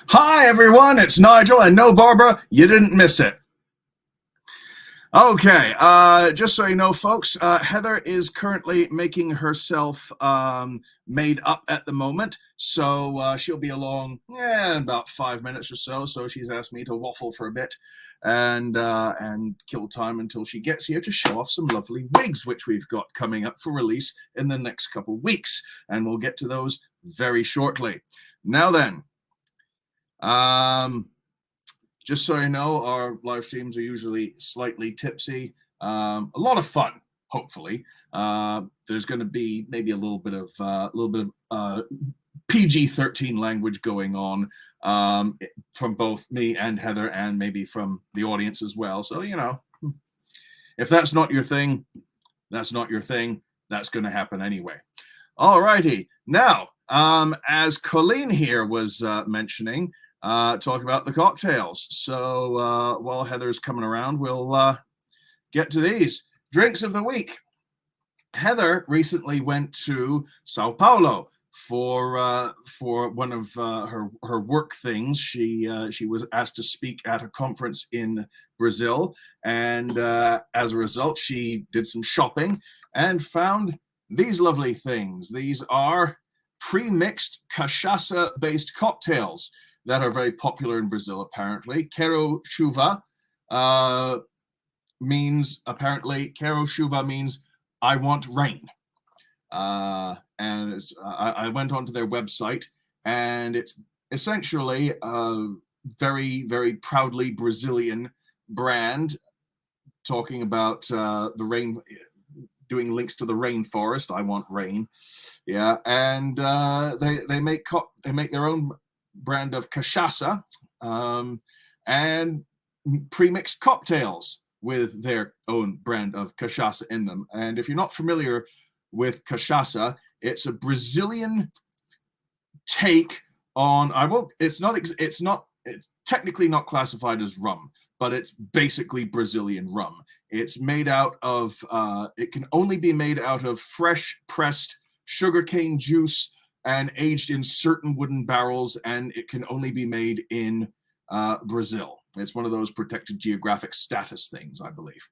Hi, everyone. It's Nigel. And no, Barbara, you didn't miss it. Okay, just so you know, folks, Heather is currently making herself made up at the moment. So she'll be along in about 5 minutes or so. So she's asked me to waffle for a bit and kill time until she gets here to show off some lovely wigs, which we've got coming up for release in the next couple weeks. And we'll get to those very shortly. Now then, just so you know, our live streams are usually slightly tipsy. A lot of fun, hopefully. There's going to be maybe a little bit of PG-13 language going on from both me and Heather, and maybe from the audience as well. So, you know, if that's not your thing, that's not your thing. That's going to happen anyway. All righty. Now, as Colleen here was mentioning, talk about the cocktails. So while Heather's coming around, we'll get to these drinks of the week. Heather recently went to Sao Paulo for one of her work things. She was asked to speak at a conference in Brazil, and as a result, she did some shopping and found these lovely things. These are pre-mixed cachaça-based cocktails that are very popular in Brazil, apparently. Quero chuva means I want rain. And I went onto their website, and it's essentially a very, very proudly Brazilian brand, talking about the rain, doing links to the rainforest. I want rain. Yeah, and they make their own brand of cachaça and pre-mixed cocktails with their own brand of cachaça in them. And if you're not familiar with cachaça, it's a Brazilian take on it's technically not classified as rum, but it's basically Brazilian rum. It's made out of it can only be made out of fresh pressed sugarcane juice and aged in certain wooden barrels, and it can only be made in Brazil. It's one of those protected geographic status things, I believe.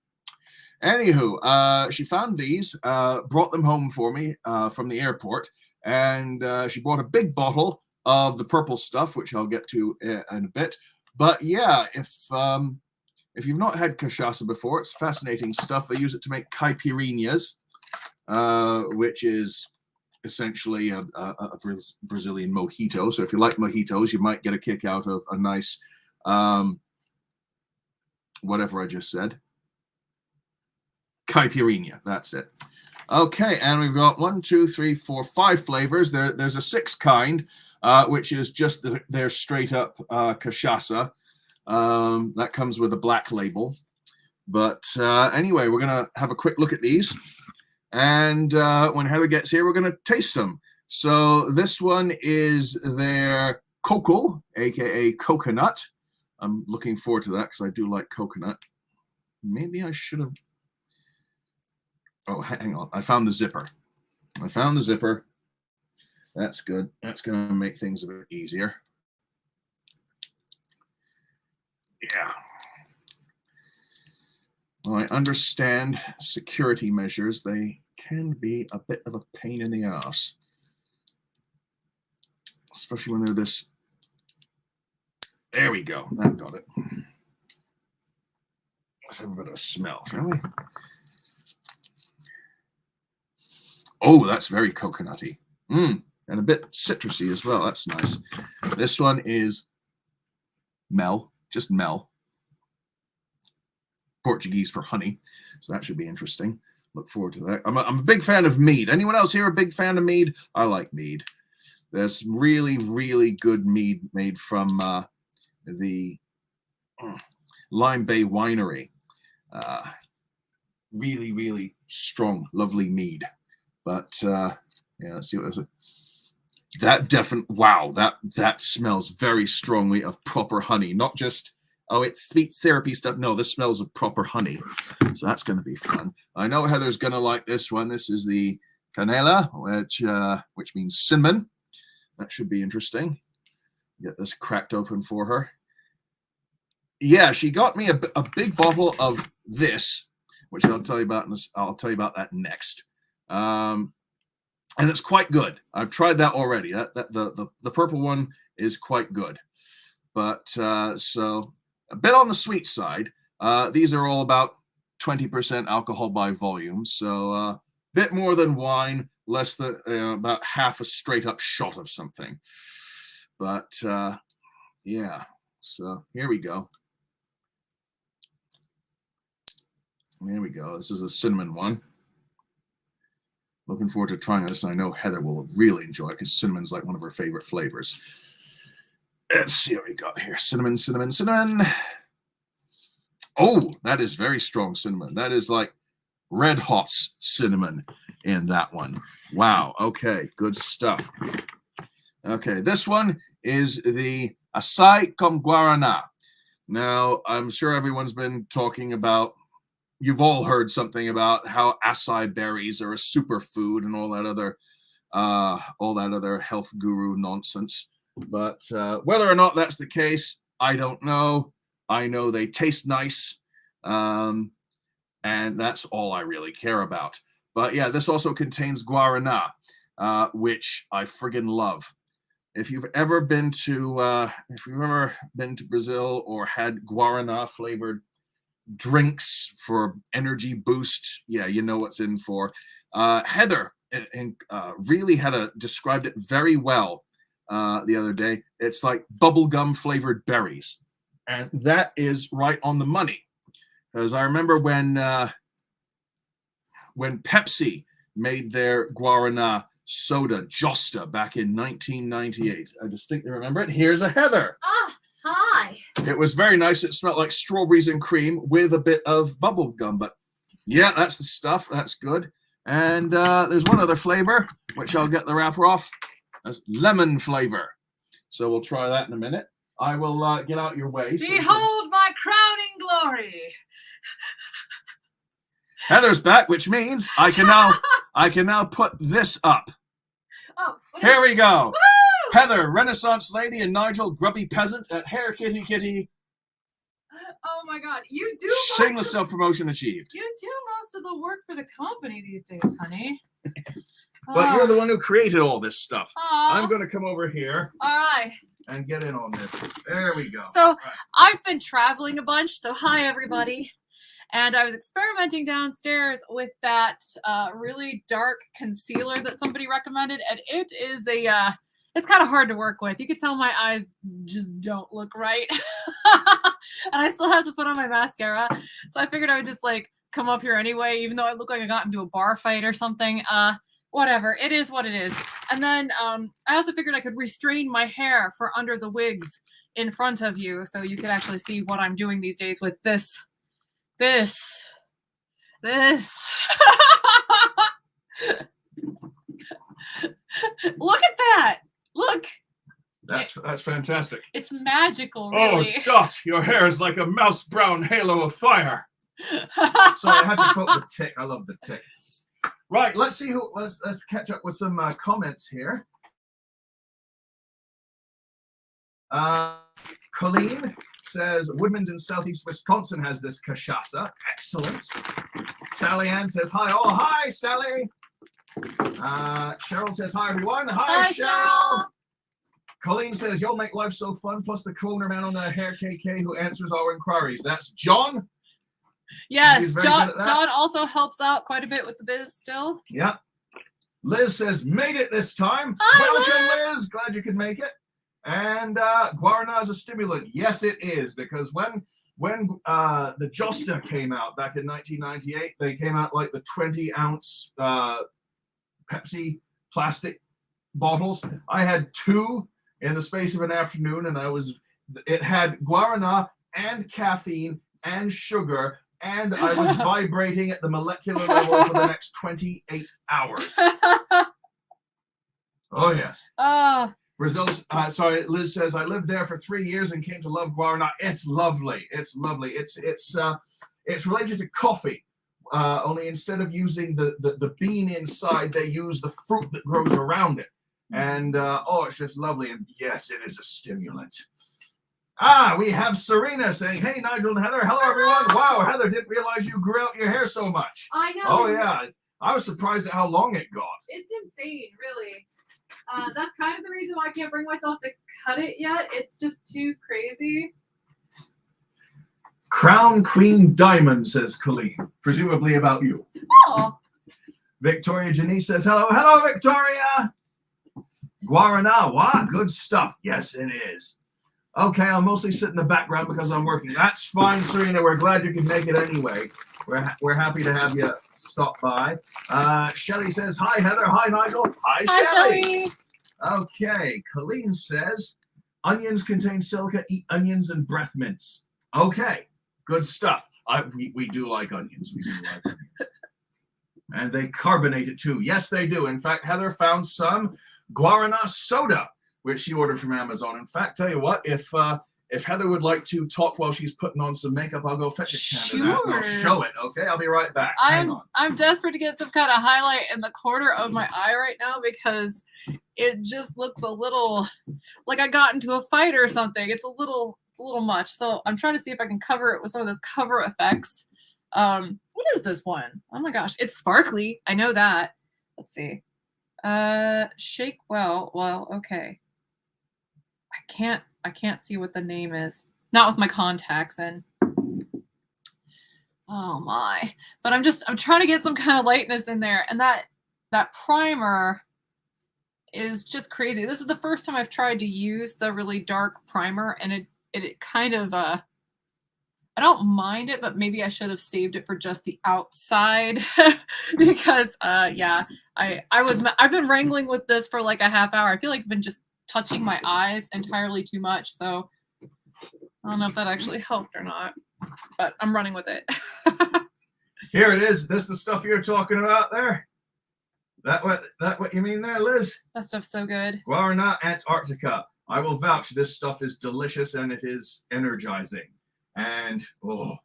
Anywho, she found these, brought them home for me from the airport, and she brought a big bottle of the purple stuff, which I'll get to in a bit. But yeah, if you've not had cachaça before, it's fascinating stuff. They use it to make caipirinhas, which is essentially a Brazilian mojito. So if you like mojitos, you might get a kick out of a nice whatever I just said. Caipirinha, that's it. Okay, and we've got 1, 2, 3, 4, 5 flavors. There's a 6th kind, which is just their straight up cachaça. That comes with a black label. But anyway, we're going to have a quick look at these. And when Heather gets here, we're going to taste them. So this one is their coco, aka coconut. I'm looking forward to that because I do like coconut. Maybe I should have. Oh, hang on. I found the zipper. That's good. That's going to make things a bit easier. Yeah. Well, I understand security measures. They can be a bit of a pain in the ass, especially when they're this. There we go. That got it. Let's have a bit of a smell, shall we? Oh, that's very coconutty. And a bit citrusy as well. That's nice. This one is mel, just mel. Portuguese for honey. So that should be interesting. Look forward to that. I'm a big fan of mead. Anyone else here a big fan of mead? I like mead. There's really, really good mead made from the Lime Bay Winery. Really, really strong, lovely mead. But yeah, let's see what this is. That smells very strongly of proper honey, not just, oh, it's sweet therapy stuff. No, this smells of proper honey. So that's going to be fun. I know Heather's going to like this one. This is the canela, which means cinnamon. That should be interesting. Get this cracked open for her. Yeah, she got me a big bottle of this, which I'll tell you about. I'll tell you about that next. And it's quite good. I've tried that already. The purple one is quite good, but so a bit on the sweet side. These are all about 20% alcohol by volume, so bit more than wine, less than about half a straight up shot of something. But yeah, so here we go. There we go. This is the cinnamon one. Looking forward to trying this. I know Heather will really enjoy it because cinnamon's like one of her favorite flavors. Let's see what we got here. Cinnamon, cinnamon, cinnamon. Oh, that is very strong cinnamon. That is like red hot cinnamon in that one. Wow. Okay, good stuff. Okay, this one is the Açaí com Guaraná. Now, I'm sure everyone's been talking about, you've all heard something about how acai berries are a superfood and all that other health guru nonsense. But whether or not that's the case, I don't know. I know they taste nice, and that's all I really care about. But yeah, this also contains guarana, which I friggin' love. If you've ever been to Brazil or had guarana flavored drinks for energy boost, yeah, you know what's in for. Heather really described it very well the other day. It's like bubblegum flavored berries, and that is right on the money. Because I remember when Pepsi made their guarana soda Josta back in 1998. I distinctly remember it. Here's a Heather. Hi. It was very nice. It smelled like strawberries and cream with a bit of bubble gum. But yeah, that's the stuff. That's good. And there's one other flavor, which I'll get the wrapper off. That's lemon flavor. So we'll try that in a minute. I will get out your way. Behold my crowning glory. Heather's back, which means I can now put this up. Oh, here we go. Woo! Heather, Renaissance lady, and Nigel, grubby peasant at Hair Kitty Kitty. Oh my God, you do. Shameless self-promotion achieved. You do most of the work for the company these days, honey. But you're the one who created all this stuff. I'm going to come over here. All right. And get in on this. There we go. So I've been traveling a bunch. So hi, everybody. And I was experimenting downstairs with that really dark concealer that somebody recommended. And it is it's kind of hard to work with. You could tell my eyes just don't look right. And I still have to put on my mascara. So I figured I would just like come up here anyway, even though I look like I got into a bar fight or something. Whatever. It is what it is. And then I also figured I could restrain my hair for under the wigs in front of you. So you could actually see what I'm doing these days with this. Look at that. Look. That's fantastic. It's magical, really. Oh, Dot, your hair is like a mouse brown halo of fire. Sorry, I had to quote the tick. I love the tick. Right, let's catch up with some comments here. Colleen says Woodman's in southeast Wisconsin has this cachaça. Excellent. Sally Ann says hi all. Hi, Sally. Cheryl says hi everyone. Hi, Cheryl. Colleen says you'll make life so fun. Plus the corner man on the hair KK who answers our inquiries. That's John. Yes, John also helps out quite a bit with the biz still. Yeah. Liz says made it this time. Hi, welcome, Liz. Glad you could make it. And guarana is a stimulant. Yes, it is, because when the Josta came out back in 1998, they came out like the 20-ounce Pepsi plastic bottles. I had 2 in the space of an afternoon, and it had guarana and caffeine and sugar, and I was vibrating at the molecular level for the next 28 hours. Oh yes. Brazil's, Liz says, I lived there for 3 years and came to love guarana. It's lovely. It's lovely. It's related to coffee. Only instead of using the bean inside, they use the fruit that grows around it. And oh, it's just lovely. And yes, it is a stimulant. We have Serena saying, "Hey, Nigel and Heather. Hello, everyone. Wow, Heather, didn't realize you grew out your hair so much." I know. Oh, yeah. I was surprised at how long it got. It's insane, really. That's kind of the reason why I can't bring myself to cut it yet. It's just too crazy. Crown Queen Diamond, says Colleen, presumably about you. Oh. Victoria Janice says, hello. Hello, Victoria. Guarana, wow, good stuff. Yes, it is. Okay, I'll mostly sit in the background because I'm working. That's fine, Serena. We're glad you can make it anyway. We're happy to have you stop by. Shelley says, hi, Heather. Hi, Nigel. Hi, Shelley. Okay, Colleen says, onions contain silica. Eat onions and breath mints. Okay, good stuff. We do like onions. We do like onions. And they carbonate it too. Yes, they do. In fact, Heather found some guarana soda, which she ordered from Amazon. In fact, tell you what, if Heather would like to talk while she's putting on some makeup, I'll go fetch a can of that and I'll show it. Okay, I'll be right back. I'm desperate to get some kind of highlight in the corner of my eye right now because it just looks a little like I got into a fight or something. It's a little much. So I'm trying to see if I can cover it with some of those cover effects. What is this one? Oh my gosh, it's sparkly. I know that. Let's see. Shake well, okay. I can't see what the name is. Not with my contacts in. Oh my. But I'm trying to get some kind of lightness in there. And that primer is just crazy. This is the first time I've tried to use the really dark primer, and it kind of I don't mind it, but maybe I should have saved it for just the outside because yeah, I've been wrangling with this for like a half hour. I feel like I've been just touching my eyes entirely too much. So I don't know if that actually helped or not, but I'm running with it. Here it is. This the stuff you're talking about there? That what you mean there, Liz? That stuff's so good. Guarana Antarctica. I will vouch this stuff is delicious and it is energizing. And, oh,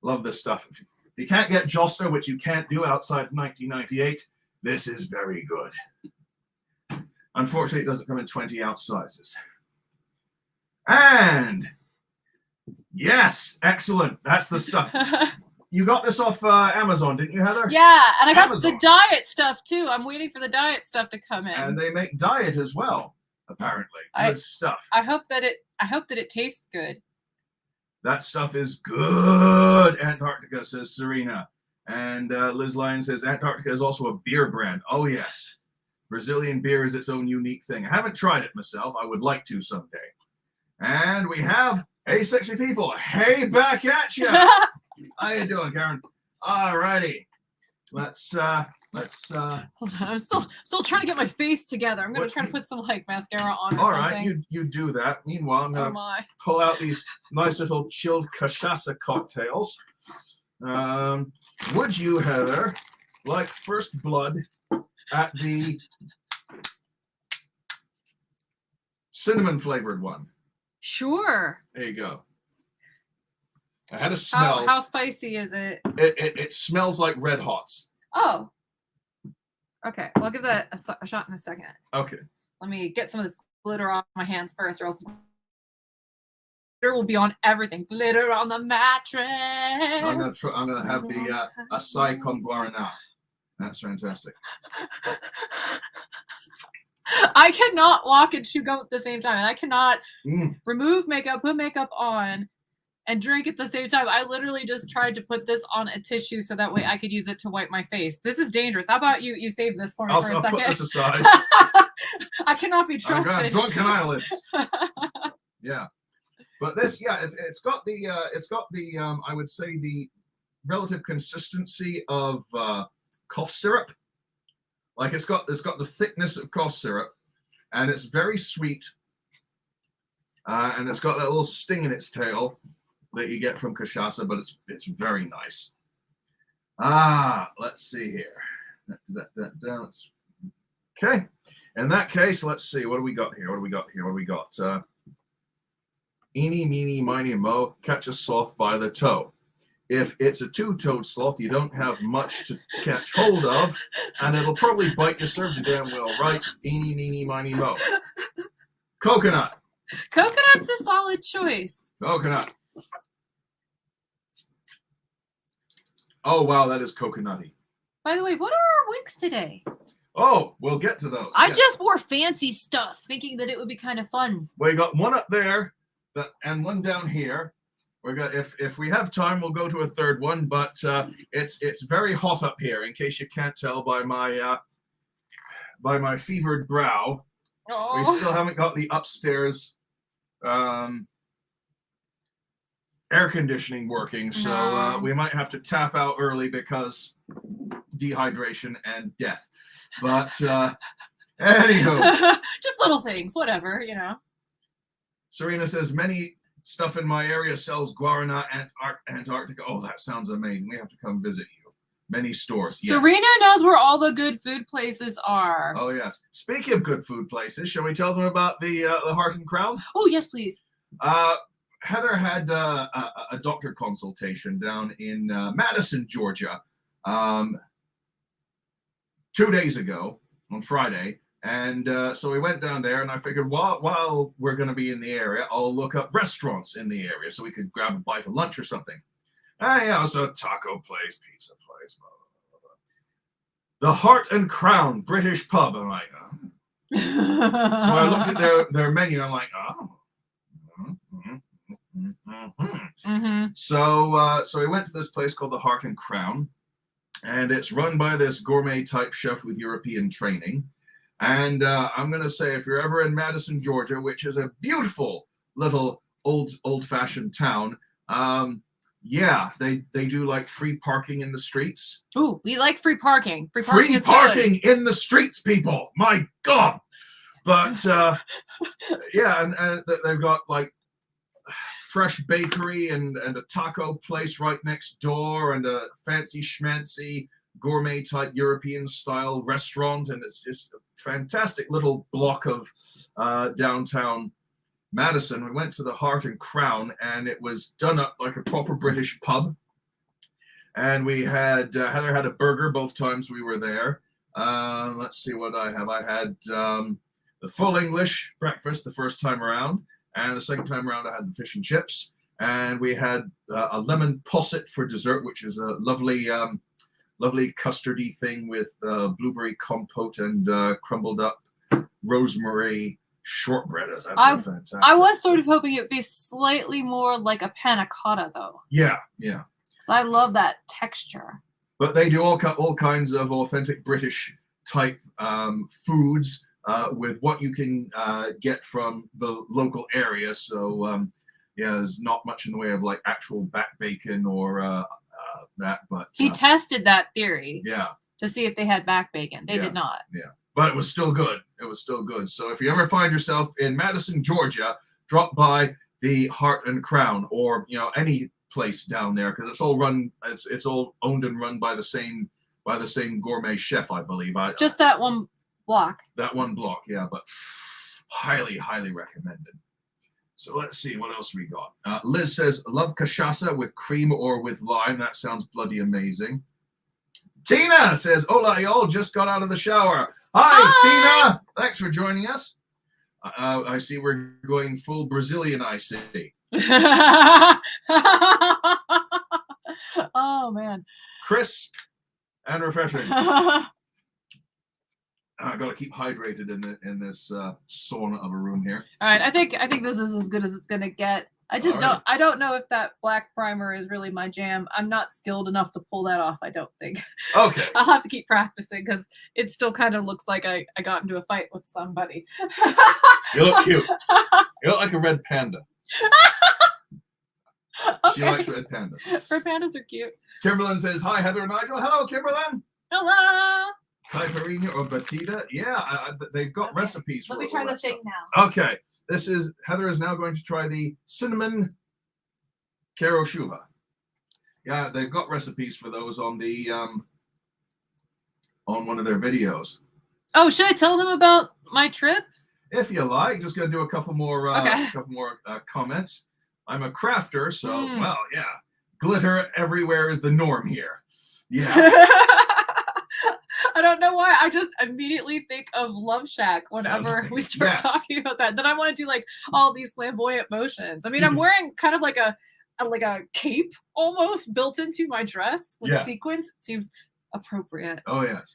love this stuff. If you can't get Joster, which you can't do outside 1998, this is very good. Unfortunately, it doesn't come in 20-ounce sizes. And, yes, excellent. That's the stuff. You got this off Amazon, didn't you, Heather? Yeah, and I got the diet stuff, too. I'm waiting for the diet stuff to come in. And they make diet as well, apparently. Good stuff. I hope that it tastes good. That stuff is good, Antarctica, says Serena. And Liz Lyon says, Antarctica is also a beer brand. Oh, yes. Brazilian beer is its own unique thing. I haven't tried it myself. I would like to someday. And we have, hey, sexy people. Hey, back at you. How you doing, Karen? All righty. Let's hold on. I'm still trying to get my face together. I'm gonna try to put some like mascara on. All right, you do that. Meanwhile, I'm gonna pull out these nice little chilled cachaça cocktails. Would you, Heather, like first blood at the cinnamon flavored one? Sure. There you go. I had a smell. How spicy is it? It smells like Red Hots. Oh. Okay, well, I'll give that a shot in a second. Okay. Let me get some of this glitter off my hands first, or else glitter will be on everything. Glitter on the mattress. I'm gonna have the acai con guarana. That's fantastic. I cannot walk and chew gum at the same time, and I cannot remove makeup, put makeup on, and drink at the same time. I literally just tried to put this on a tissue so that way I could use it to wipe my face. This is dangerous. How about you save this for me for a second? I'll put this aside. I cannot be trusted. I've got drunken eyelids. Yeah. But this, yeah, it's got the I would say the relative consistency of cough syrup. Like it's got the thickness of cough syrup, and it's very sweet. And it's got that little sting in its tail that you get from cachaça, but it's very nice. Let's see here. Okay. In that case, let's see. What do we got here? Eeny, meeny, miny, mo, catch a sloth by the toe. if it's a two-toed sloth, you don't have much to catch hold of, and it'll probably bite you, serves you damn well right. Eeny, meeny, miny, mo. Coconut. Coconut's a solid choice. Coconut. Oh, wow, that is coconutty. By the way, what are our wigs today? Oh, we'll get to those. I just wore fancy stuff, thinking that it would be kind of fun. We got one up there and one down here. We got if we have time, we'll go to a third one, but it's very hot up here, in case you can't tell by my fevered brow. Oh. We still haven't got the upstairs air conditioning working, so we might have to tap out early because dehydration and death. But anywho, just little things, whatever, you know. Serena says many stuff in my area sells guarana and Antarctica. Oh, that sounds amazing. We have to come visit you. Many stores. Yes. Serena knows where all the good food places are. Oh yes. Speaking of good food places, shall we tell them about the Heart and Crown? Oh yes, please. Heather had a doctor consultation down in Madison, Georgia, 2 days ago on Friday. And so we went down there, and I figured while we're going to be in the area, I'll look up restaurants in the area so we could grab a bite of lunch or something. Yeah, so a taco place, pizza place, blah, blah, blah, blah. The Heart and Crown British Pub. I'm like, oh. So I looked at their menu. I'm like, oh. So we went to this place called the Heart and Crown, and it's run by this gourmet type chef with European training. And I'm going to say, if you're ever in Madison, Georgia, which is a beautiful little old-fashioned town, yeah, they do like free parking in the streets. Ooh, we like free parking. Free parking in the streets, people. My God. But yeah, and they've got like fresh bakery and a taco place right next door and a fancy schmancy gourmet type European style restaurant, and it's just a fantastic little block of downtown Madison. We went to the Heart and Crown, and it was done up like a proper British pub. And we had Heather had a burger both times we were there. Let's see what I have. I had the full English breakfast the first time around, and the second time around I had the fish and chips. And we had a lemon posset for dessert, which is a lovely custardy thing with blueberry compote and crumbled up rosemary shortbread. That's fantastic. I was sort of hoping it would be slightly more like a panna cotta, though. Yeah. Because I love that texture. But they do all kinds of authentic British type foods with what you can get from the local area. So yeah, there's not much in the way of like actual back bacon or that, but he tested that theory. Yeah. To see if they had back bacon. They did not. Yeah. But it was still good. It was still good. So if you ever find yourself in Madison, Georgia, drop by the Heart and Crown, or any place down there, because it's all owned and run by the same gourmet chef, I believe. Just that one block. That one block, yeah, but highly, highly recommended. So let's see what else we got. Liz says, love cachaça with cream or with lime. That sounds bloody amazing. Tina says, hola, y'all, just got out of the shower. Hi, Tina. Thanks for joining us. I see we're going full Brazilian, I see. Oh, man. Crisp and refreshing. I got to keep hydrated in this sauna of a room here. All right, I think this is as good as it's gonna get. I don't know if that black primer is really my jam. I'm not skilled enough to pull that off, I don't think. Okay. I'll have to keep practicing because it still kind of looks like I got into a fight with somebody. You look cute. You look like a red panda. Okay. She likes red pandas. Red pandas are cute. Kimberlyn says, hi, Heather and Nigel. Hello, Kimberlyn. Hello. Caipirinha or batida. Yeah, they've got recipes for it. Let me try the thing now. Okay. Heather is now going to try the cinnamon caroshuva. Yeah, they've got recipes for those on the on one of their videos. Oh, should I tell them about my trip? If you like, just gonna do a couple more comments. I'm a crafter, so well, yeah. glitter everywhere is the norm here. Yeah. I don't know why. I just immediately think of Love Shack whenever we start Yes. talking about that. Then I want to do like all these flamboyant motions. I mean, I'm wearing kind of like a cape almost built into my dress with sequins. It seems appropriate. Oh yes.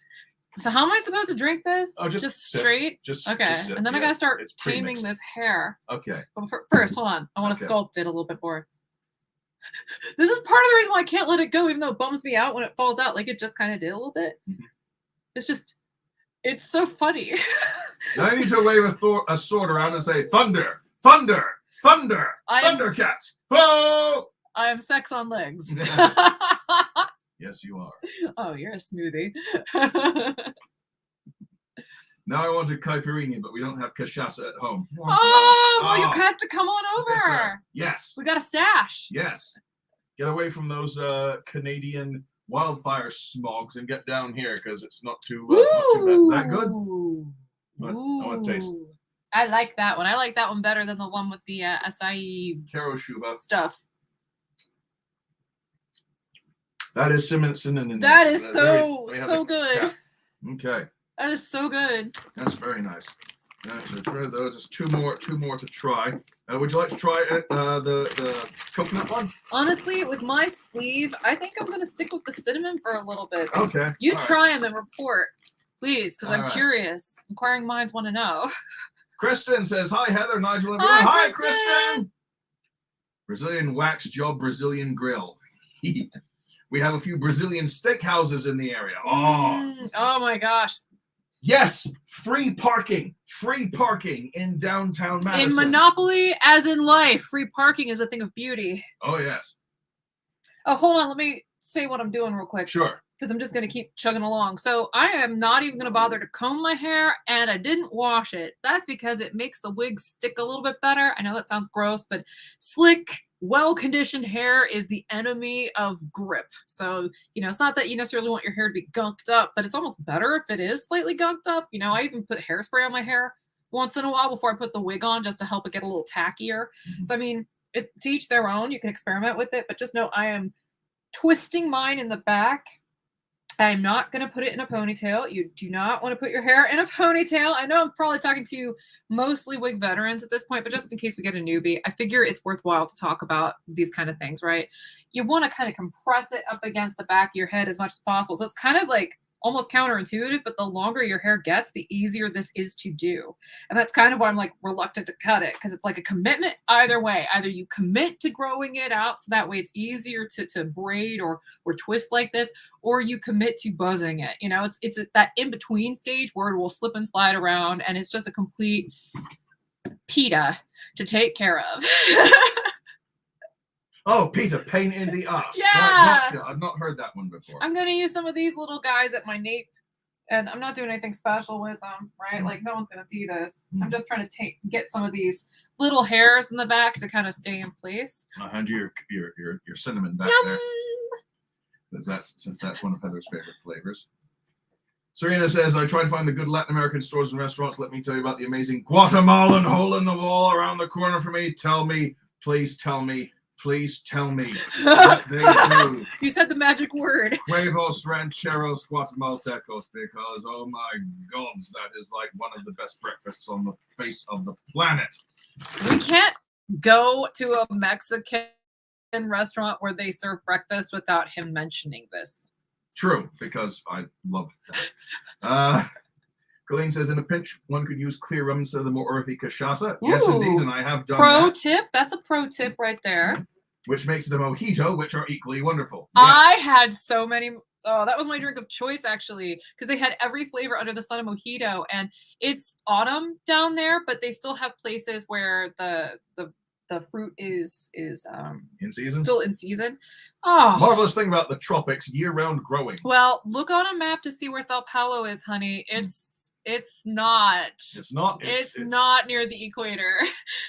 So how am I supposed to drink this? Oh, just straight? Just okay. Just sip. And then I gotta start taming this hair. Okay. But first, hold on. I want to sculpt it a little bit more. This is part of the reason why I can't let it go, even though it bums me out when it falls out, like it just kind of did a little bit. Mm-hmm. It's so funny. Now I need to wave a sword around and say, thunder, thunder, thunder, Thundercats. Oh! I am sex on legs. Yes, you are. Oh, you're a smoothie. Now I want a caipirinha, but we don't have cachaça at home. Oh, well, you have to come on over. Yes. We got a stash. Yes. Get away from those Canadian wildfire smogs and get down here because it's not too bad. That good? I want to taste. I like that one. I like that one better than the one with the acai stuff. That is cinnamon. That is so good. Yeah. Okay. That is so good. That's very nice. Just two more to try. Would you like to try the coconut one? Honestly, with my sleeve, I think I'm going to stick with the cinnamon for a little bit. Okay. You try them and report, please, because I'm curious. Inquiring minds want to know. Kristen says, hi, Heather, Nigel, and everyone. Hi, Kristen. Brazilian wax job, Brazilian grill. We have a few Brazilian steakhouses in the area. Oh my gosh. Yes, free parking in downtown Madison. In Monopoly, as in life, free parking is a thing of beauty. Oh, yes. Oh, hold on. Let me say what I'm doing real quick. Sure. Because I'm just going to keep chugging along. So I am not even going to bother to comb my hair, and I didn't wash it. That's because it makes the wig stick a little bit better. I know that sounds gross, but slick, well-conditioned hair is the enemy of grip. So, it's not that you necessarily want your hair to be gunked up, but it's almost better if it is slightly gunked up. I even put hairspray on my hair once in a while before I put the wig on just to help it get a little tackier. Mm-hmm. So, I mean, to each their own. You can experiment with it, but just know I am twisting mine in the back. I'm not going to put it in a ponytail. You do not want to put your hair in a ponytail. I know I'm probably talking to mostly wig veterans at this point, but just in case we get a newbie, I figure it's worthwhile to talk about these kind of things, right? You want to kind of compress it up against the back of your head as much as possible. So it's kind of like almost counterintuitive, but the longer your hair gets, the easier this is to do. And that's kind of why I'm like reluctant to cut it, because it's like a commitment either way. Either you commit to growing it out so that way it's easier to braid or twist like this, or you commit to buzzing it. It's that in-between stage where it will slip and slide around, and it's just a complete PETA to take care of. Oh, Peter, pain in the ass. Yeah. Right, I've not heard that one before. I'm going to use some of these little guys at my nape, and I'm not doing anything special with them, right? Like, no one's going to see this. I'm just trying to get some of these little hairs in the back to kind of stay in place. I'll hand you your cinnamon back there. Since that's one of Heather's favorite flavors. Serena says, I try to find the good Latin American stores and restaurants. Let me tell you about the amazing Guatemalan hole in the wall around the corner for me. Tell me, please tell me. Please tell me what they do. You said the magic word. Huevos rancheros guatemaltecos, because, oh my gods, that is like one of the best breakfasts on the face of the planet. We can't go to a Mexican restaurant where they serve breakfast without him mentioning this. True, because I love that. Colleen says, in a pinch, one could use clear rum instead of the more earthy cachaça. Ooh, yes, indeed, and I have done that. Tip. That's a pro tip right there. Which makes it a mojito, which are equally wonderful. Yes. I had so many. Oh, that was my drink of choice, actually, because they had every flavor under the sun of mojito. And it's autumn down there, but they still have places where the fruit is in season? Still in season. Oh, marvelous thing about the tropics, year-round growing. Well, look on a map to see where Sao Paulo is, honey. It's not. It's not. It's not near the equator.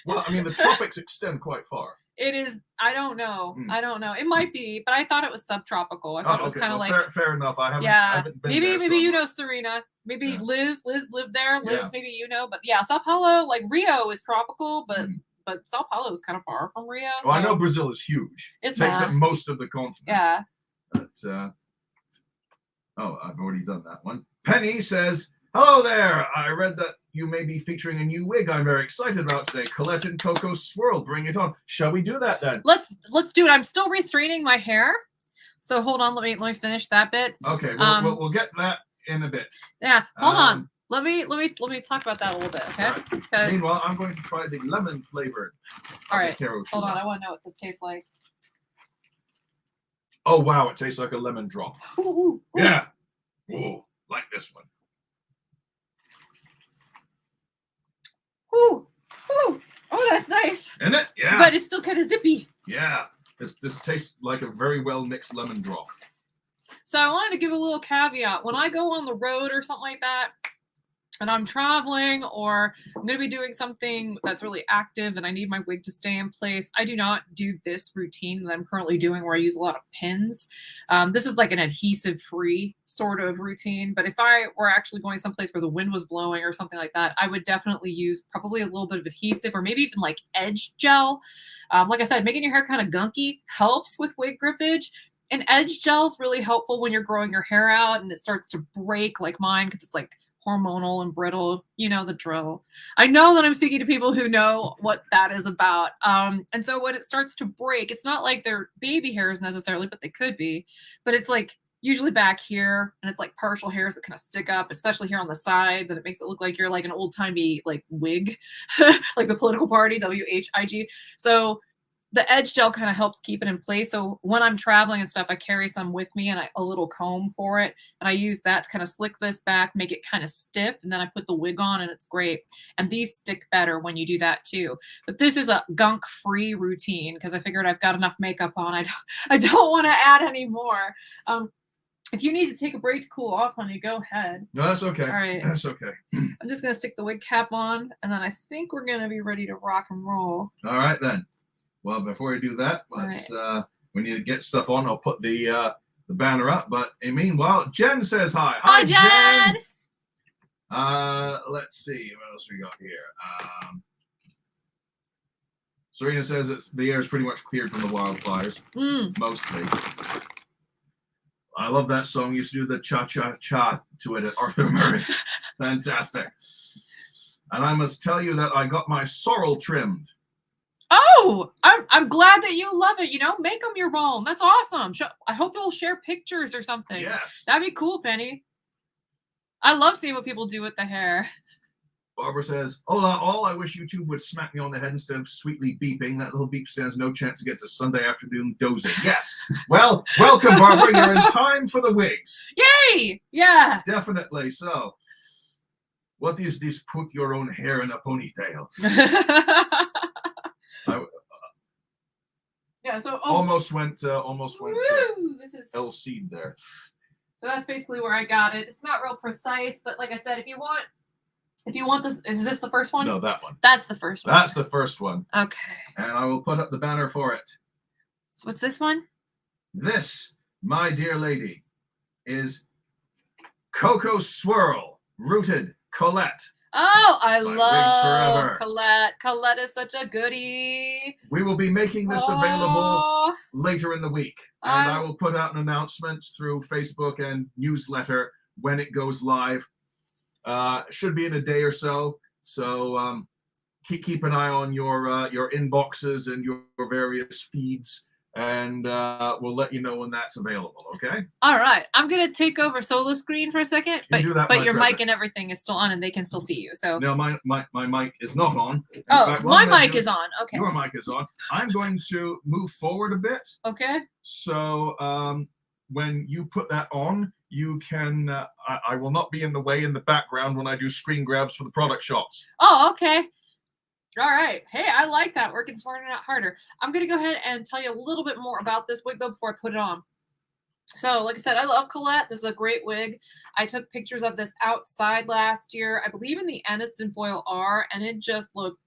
Well, I mean, the tropics extend quite far. It is. I don't know. I don't know. It might be, but I thought it was subtropical. I thought it was kind of like. Fair enough. I haven't been maybe there, maybe you know Serena. Maybe Liz lived there. Liz, maybe you know. But yeah, Sao Paulo, like Rio, is tropical, but but Sao Paulo is kind of far from Rio. Well, I so know Brazil is huge. It's It takes bad. up most of the continent. Yeah. But, oh, I've already done that one. Penny says, hello there. I read that you may be featuring a new wig I'm very excited about today. Colette and Coco Swirl, bring it on. Shall we do that then? Let's do it. I'm still restraining my hair. So hold on, let me finish that bit. Okay, well, we'll get that in a bit. Yeah, hold on. Let me talk about that a little bit, okay? Right. Meanwhile, I'm going to try the lemon flavored. All right, hold on. I want to know what this tastes like. Oh wow, it tastes like a lemon drop. Ooh. Yeah. Ooh, like this one. Ooh. Ooh. Oh, that's nice. Isn't it? Yeah. But it's still kind of zippy. Yeah. This tastes like a very well mixed lemon drop. So I wanted to give a little caveat. When I go on the road or something like that, and I'm traveling, or I'm going to be doing something that's really active and I need my wig to stay in place, I do not do this routine that I'm currently doing where I use a lot of pins. This is like an adhesive-free sort of routine, but if I were actually going someplace where the wind was blowing or something like that, I would definitely use probably a little bit of adhesive or maybe even like edge gel. Like I said, making your hair kind of gunky helps with wig grippage. And edge gel is really helpful when you're growing your hair out and it starts to break like mine because it's like hormonal and brittle, you know the drill. I know that I'm speaking to people who know what that is about. And so when it starts to break, it's not like they're baby hairs necessarily, but they could be. But it's like usually back here, and it's like partial hairs that kind of stick up, especially here on the sides, and it makes it look like you're like an old-timey like wig, like the political party, WHIG. So the edge gel kind of helps keep it in place. So when I'm traveling and stuff, I carry some with me and a little comb for it. And I use that to kind of slick this back, make it kind of stiff. And then I put the wig on and it's great. And these stick better when you do that too. But this is a gunk-free routine because I figured I've got enough makeup on. I don't want to add any more. If you need to take a break to cool off, honey, go ahead. No, that's okay. All right. That's okay. I'm just going to stick the wig cap on. And then I think we're going to be ready to rock and roll. All right, then. Well, before we do that, let's we need to get stuff on. I'll put the banner up. But meanwhile, Jen says hi. Hi, Jen. Let's see what else we got here. Serena says the air is pretty much cleared from the wildfires, mostly. I love that song. Used to do the cha-cha-cha to it at Arthur Murray. Fantastic. And I must tell you that I got my sorrel trimmed. Oh, I'm glad that you love it. You know, make them your own. That's awesome. I hope you'll share pictures or something. Yes. That'd be cool, Penny. I love seeing what people do with the hair. Barbara says, hola all, I wish YouTube would smack me on the head instead of sweetly beeping. That little beep stands no chance against a Sunday afternoon dozing. Yes. Well, welcome, Barbara. You're in time for the wigs. Yay! Yeah. Definitely so. What is this put your own hair in a ponytail? Yeah, so almost went this is LC'd there. So that's basically where I got it. It's not real precise, but like I said, if you want this, is this the first one? No, that one. That's the first one. That's the first one. Okay. And I will put up the banner for it. So what's this one? This, my dear lady, is Coco Swirl, Rooted Colette. Oh, I love Forever. Colette. Colette is such a goodie. We will be making this available later in the week. And I will put out an announcement through Facebook and newsletter when it goes live. Should be in a day or so. So keep an eye on your inboxes and your various feeds. And we'll let you know when that's available, okay? All right. I'm going to take over solo screen for a second. But your mic and everything is still on and they can still see you. So no, my mic is not on. In fact, my mic is on. Okay. Your mic is on. I'm going to move forward a bit. Okay. So when you put that on, you can, I will not be in the way in the background when I do screen grabs for the product shots. Oh, okay. All right. Hey, I like that. Working smarter, not harder. I'm going to go ahead and tell you a little bit more about this wig, though, before I put it on. So, like I said, I love Colette. This is a great wig. I took pictures of this outside last year, I believe in the Aniston Foil R, and it just looked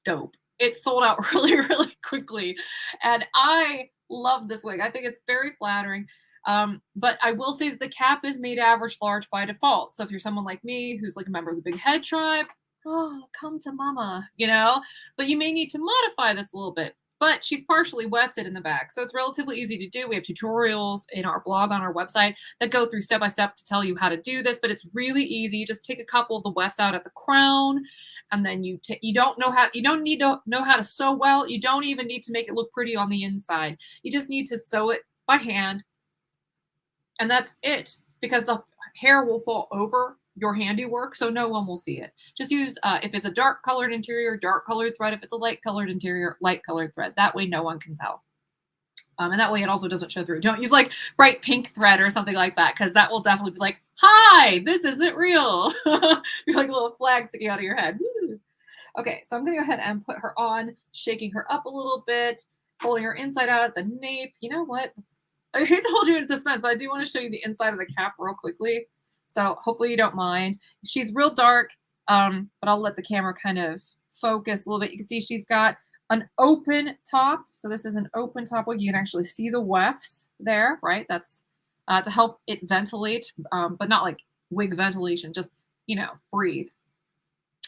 dope. It sold out really, really quickly. And I love this wig. I think it's very flattering. But I will say that the cap is made average large by default. So if you're someone like me who's like a member of the big head tribe, oh, come to mama, you know? But you may need to modify this a little bit. But she's partially wefted in the back, so it's relatively easy to do. We have tutorials in our blog on our website that go through step by step to tell you how to do this, but it's really easy. You just take a couple of the wefts out at the crown, and then you don't need to know how to sew well. You don't even need to make it look pretty on the inside. You just need to sew it by hand, and that's it, because the hair will fall over your handiwork, so no one will see it. Just use, if it's a dark colored interior, dark colored thread. If it's a light colored interior, light colored thread. That way no one can tell. And that way it also doesn't show through. Don't use like bright pink thread or something like that, because that will definitely be like, hi, this isn't real. Be like a little flag sticking out of your head. Okay, so I'm gonna go ahead and put her on, shaking her up a little bit, holding her inside out at the nape. You know what? I hate to hold you in suspense, but I do want to show you the inside of the cap real quickly. So hopefully you don't mind. She's real dark, but I'll let the camera kind of focus a little bit. You can see she's got an open top. So this is an open top wig. You can actually see the wefts there, right? That's to help it ventilate, but not like wig ventilation, just, you know, breathe.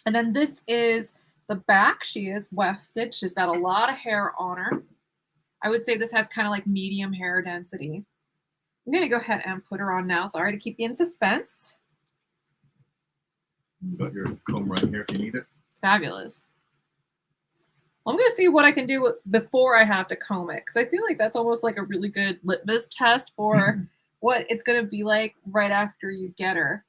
And then this is the back. She is wefted. She's got a lot of hair on her. I would say this has kind of like medium hair density. I'm going to go ahead and put her on now. Sorry to keep you in suspense. You got your comb right here if you need it. Fabulous. Well, I'm going to see what I can do before I have to comb it, because I feel like that's almost like a really good litmus test for what it's going to be like right after you get her.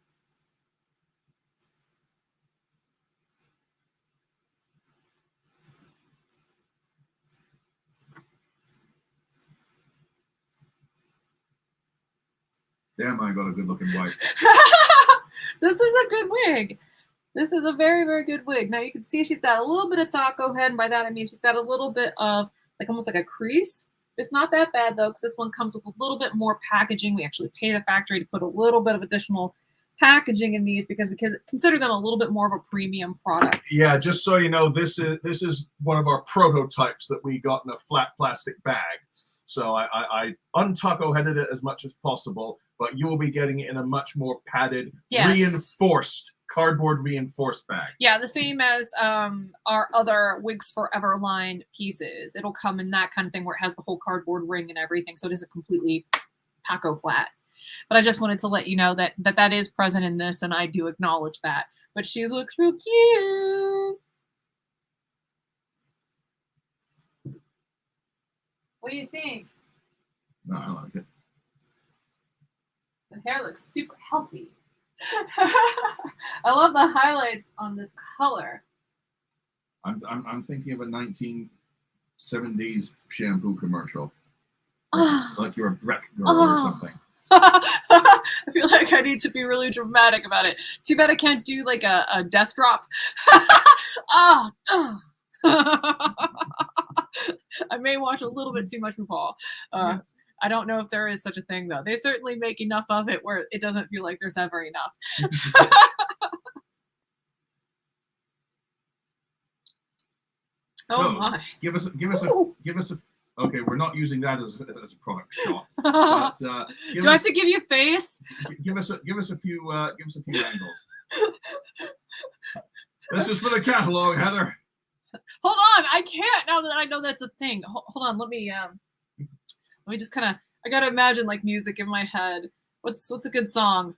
Damn, I got a good looking wife. This is a good wig. This is a very, very good wig. Now you can see she's got a little bit of taco head, and by that I mean she's got a little bit of like almost like a crease. It's not that bad though, because this one comes with a little bit more packaging. We actually pay the factory to put a little bit of additional packaging in these because we can consider them a little bit more of a premium product. Yeah, just so you know, this is one of our prototypes that we got in a flat plastic bag. So I untaco headed it as much as possible, but you will be getting it in a much more padded, reinforced, cardboard reinforced bag. Yeah, the same as our other Wigs Forever line pieces. It'll come in that kind of thing where it has the whole cardboard ring and everything, so it isn't completely taco flat. But I just wanted to let you know that that is present in this, and I do acknowledge that. But she looks real cute. What do you think? No, I like it. The hair looks super healthy. I love the highlights on this color. I'm thinking of a 1970s shampoo commercial. Like you're a Breck girl or something. I feel like I need to be really dramatic about it. Too bad I can't do like a death drop. I may watch a little bit too much RuPaul. Yes. I don't know if there is such a thing though. They certainly make enough of it where it doesn't feel like there's ever enough. Oh my! Give us a. Okay, we're not using that as a product shot. But, do I have to give you a face? Give us a few angles. This is for the catalog, Heather. Hold on, I can't now that I know that's a thing. Hold on, let me just kind of. I gotta imagine like music in my head. What's a good song?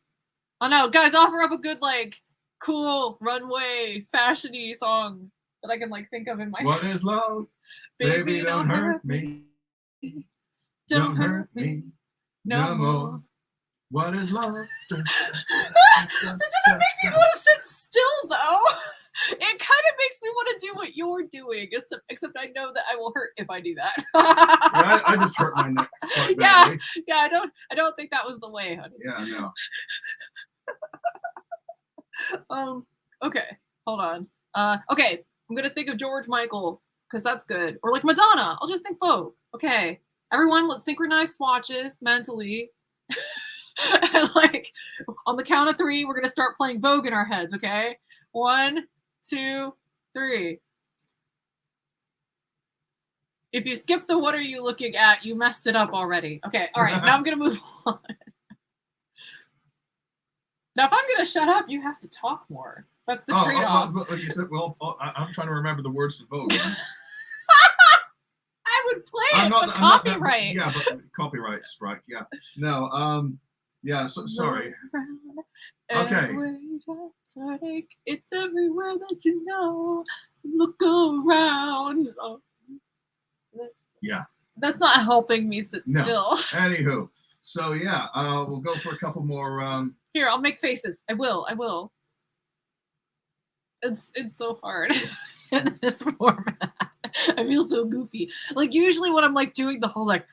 Oh no, guys, offer up a good like cool runway fashiony song that I can like think of in my head. What is love? Baby, don't hurt me. Don't hurt me no more. What is love? That doesn't make me want to sit still though. It kind of makes me want to do what you're doing, except I know that I will hurt if I do that. Yeah, I just hurt my neck. Yeah, I don't think that was the way, honey. Yeah, no. Okay, hold on. Okay, I'm gonna think of George Michael because that's good, or like Madonna. I'll just think Vogue. Okay, everyone, let's synchronize swatches mentally. And like on the count of 3, we're gonna start playing Vogue in our heads. Okay, 1, 2, 3. If you skip the what are you looking at, you messed it up already. Okay, all right, now I'm gonna move on. Now, if I'm gonna shut up, you have to talk more. That's the trade-off. Well, you said, well, I'm trying to remember the words to Vogue. I would play it, but copyright. Yeah, but copyright strike. Yeah. No. Yeah. Sorry. Okay. It's everywhere that you know. Look around. Yeah. That's not helping me sit still. Anywho, so yeah, we'll go for a couple more. Here, I'll make faces. I will. It's so hard in this format. I feel so goofy. Like usually when I'm like doing the whole like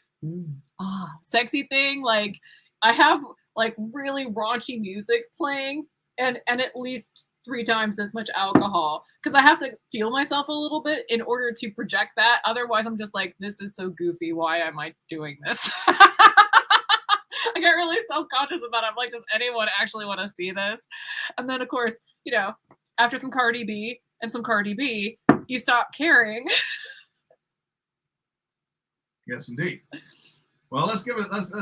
sexy thing, like I have like really raunchy music playing and at least 3 times this much alcohol because I have to feel myself a little bit in order to project that. Otherwise, I'm just like, this is so goofy. Why am I doing this? I get really self-conscious about it. I'm like, does anyone actually want to see this? And then, of course, you know, after some Cardi B and some Cardi B, you stop caring. Yes, indeed. Well, let's give us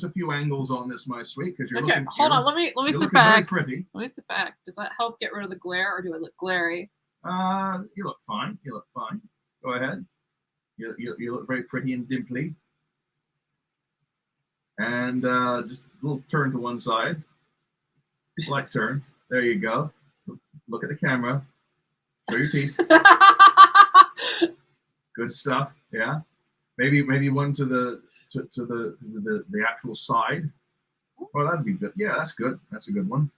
a few angles on this, my sweet, because you're okay. Hold on, let me sit back. Very pretty. Let me sit back. Does that help get rid of the glare, or do I look glary? You look fine. You look fine. Go ahead. You look very pretty and dimply. And just a little turn to one side. Slight turn. There you go. Look at the camera. Show your teeth. Good stuff. Yeah. Maybe one to the actual side. Oh, that'd be good. Yeah, that's good. That's a good one.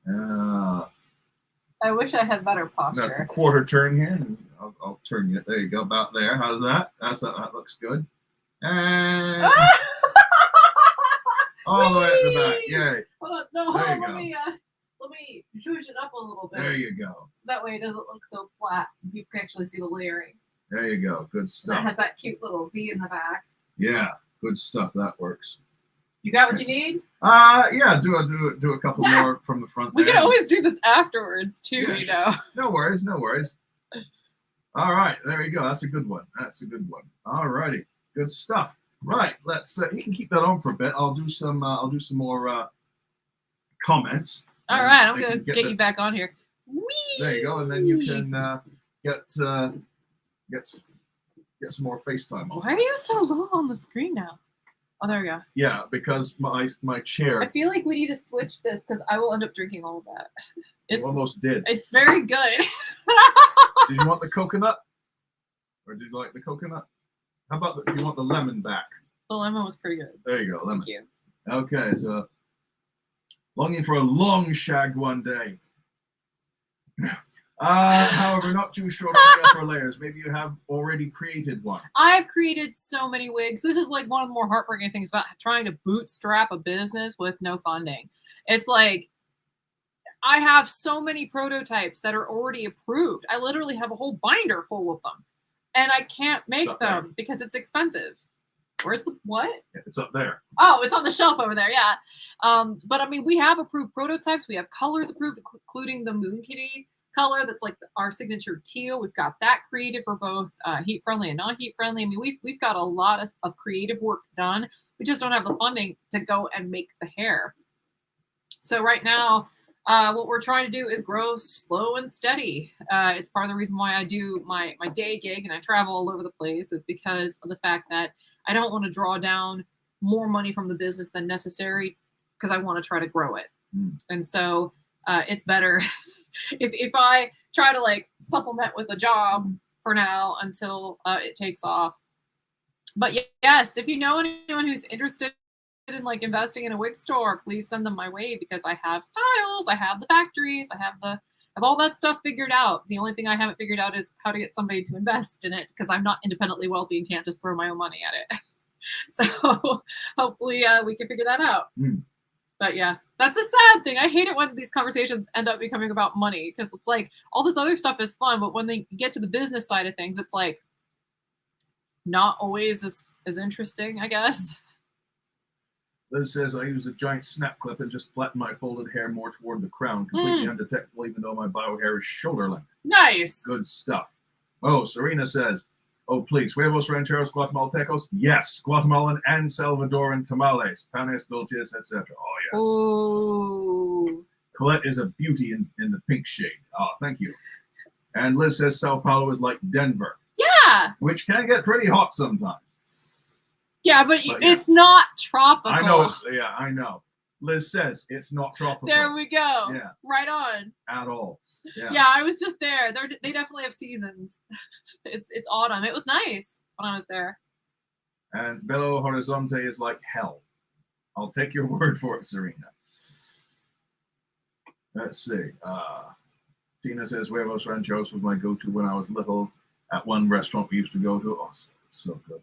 I wish I had better posture. A quarter turn here, and I'll turn you. There you go. About there. How's that? That looks good. And all the way at the back. Yay. Hold on. No, hold on. Let me zhuzh it up a little bit. There you go. So that way it doesn't look so flat. You can actually see the layering. There you go. Good stuff. And it has that cute little V in the back. Yeah, good stuff. That works. You got what you need? Yeah. Do a couple more from the front. We can always do this afterwards too. Yeah, you know. No worries. No worries. All right. There you go. That's a good one. That's a good one. All righty. Good stuff. Right. Let's. You can keep that on for a bit. I'll do some more comments. All right. I'm gonna get you back on here. Whee! There you go. And then you can get some more FaceTime on. Why are you so low on the screen now? Oh, there we go. Yeah, because my chair. I feel like we need to switch this because I will end up drinking all of that. You almost did. It's very good. Did you want the coconut? Or did you like the coconut? How about do you want the lemon back? The lemon was pretty good. There you go, lemon. Thank you. Okay, so longing for a long shag one day. However, not too short on the upper layers. Maybe you have already created one. I've created so many wigs. This is like one of the more heartbreaking things about trying to bootstrap a business with no funding. It's like I have so many prototypes that are already approved. I literally have a whole binder full of them. And I can't make them because it's expensive. Where's the what? It's up there. Oh, it's on the shelf over there. Yeah. But I mean, we have approved prototypes. We have colors approved, including the Moon Kitty color. That's like our signature teal. We've got that created for both heat friendly and non heat friendly. I mean, we've got a lot of creative work done. We just don't have the funding to go and make the hair. So right now, what we're trying to do is grow slow and steady. It's part of the reason why I do my day gig and I travel all over the place is because of the fact that I don't want to draw down more money from the business than necessary because I want to try to grow it. And so it's better if I try to like supplement with a job for now until it takes off. But yes, if you know anyone who's interested in like investing in a wig store, please send them my way because I have styles, I have the factories, I have all that stuff figured out. The only thing I haven't figured out is how to get somebody to invest in it because I'm not independently wealthy and can't just throw my own money at it. So hopefully we can figure that out. But yeah, that's a sad thing. I hate it when these conversations end up becoming about money because it's like all this other stuff is fun, but when they get to the business side of things, it's like not always as interesting, I guess. Liz says, I use a giant snap clip and just flatten my folded hair more toward the crown, completely undetectable, even though my bio hair is shoulder length. Nice. Good stuff. Oh, Serena says, oh, please, huevos rancheros guatemaltecos? Yes, Guatemalan and Salvadoran tamales, panes dulces, etc. Oh, yes. Ooh. Colette is a beauty in the pink shade. Oh, thank you. And Liz says Sao Paulo is like Denver. Yeah. Which can get pretty hot sometimes. Yeah, but it's not tropical. I know. I know. Liz says it's not tropical. There we go. Yeah. Right on. At all. Yeah. Yeah, I was just there. They definitely have seasons. It's autumn. It was nice when I was there. And Belo Horizonte is like hell. I'll take your word for it, Serena. Let's see. Tina says Huevos Ranchos was my go-to when I was little at one restaurant we used to go to. Oh, so good.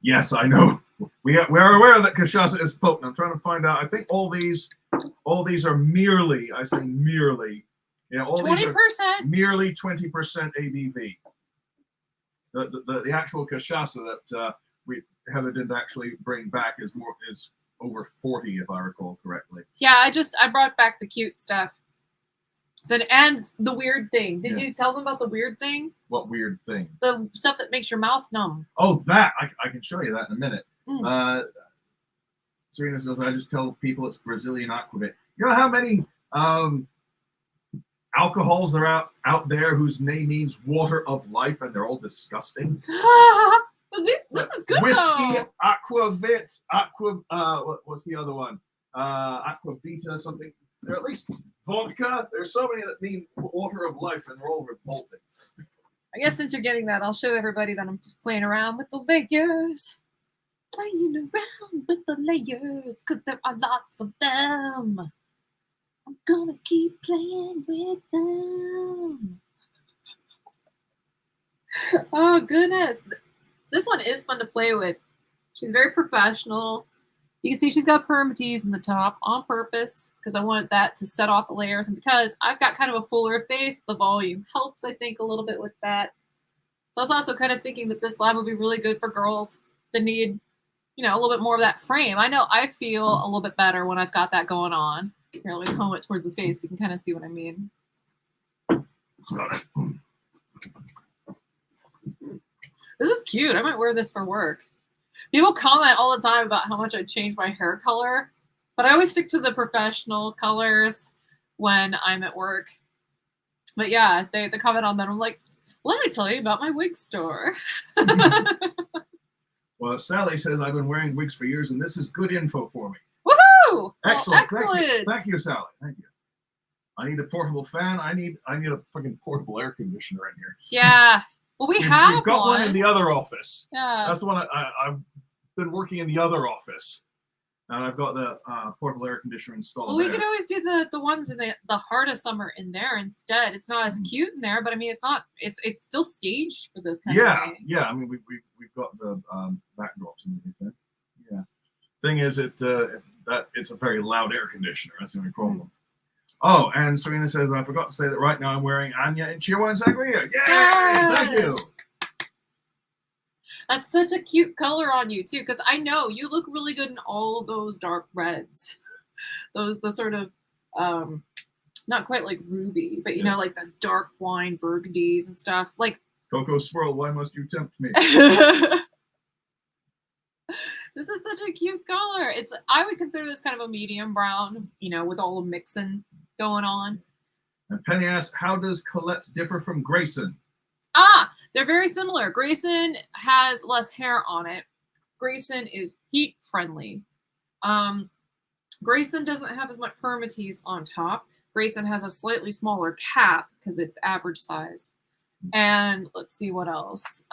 Yes, I know. We are aware that cachaça is potent. I'm trying to find out. I think all these are merely, I say merely, all 20%. these are merely 20% ABV. The actual cachaça that Heather didn't actually bring back is over 40, if I recall correctly. Yeah, I brought back the cute stuff. And the weird thing. Did you tell them about the weird thing? What weird thing? The stuff that makes your mouth numb. Oh, that. I can show you that in a minute. Serena says, I just tell people it's Brazilian aquavit. You know how many alcohols are out there whose name means water of life and they're all disgusting? This is good. Whiskey, aquavit, what's the other one? Aquavita, something. There are at least vodka. There's so many that mean water of life, and they're all revolting. I guess since you're getting that, I'll show everybody that I'm just playing around with the layers. Playing around with the layers, because there are lots of them. I'm gonna keep playing with them. Oh, goodness. This one is fun to play with. She's very professional. You can see she's got permatease in the top on purpose because I want that to set off the layers. And because I've got kind of a fuller face, the volume helps, I think, a little bit with that. So I was also kind of thinking that this lab would be really good for girls that need, a little bit more of that frame. I know I feel a little bit better when I've got that going on. Here, let me comb it towards the face so you can kind of see what I mean. This is cute. I might wear this for work. People comment all the time about how much I change my hair color, but I always stick to the professional colors when I'm at work. But yeah, they comment on that. I'm like, let me tell you about my wig store. Well, Sally says I've been wearing wigs for years, and this is good info for me. Woohoo! Excellent. Well, excellent. Thank you, Sally. Thank you. I need a portable fan. I need a fucking portable air conditioner in here. Yeah. Well, we've got one in the other office. Yeah. That's the one I've been working in the other office. And I've got the portable air conditioner installed. Well, we could always do the ones in the heart of summer in there instead. It's not as cute in there, but I mean, it's still staged for this kind of thing. Yeah. I mean, we've got the backdrops and everything. Yeah. Thing is, it's a very loud air conditioner. That's the only problem. Oh, and Serena says I forgot to say that right now I'm wearing Anya in Chihuahua and Sangria. Yay! Yes! Thank you. That's such a cute color on you too, because I know you look really good in all those dark reds. The sort of not quite like ruby, but like the dark wine burgundies and stuff. Like Coco Swirl, why must you tempt me? This is such a cute color. I would consider this kind of a medium brown, with all the mixing going on. And Penny asks, how does Colette differ from Grayson? They're very similar. Grayson has less hair on it. Grayson is heat friendly. Grayson doesn't have as much permatease on top. Grayson has a slightly smaller cap because it's average sized. And let's see what else.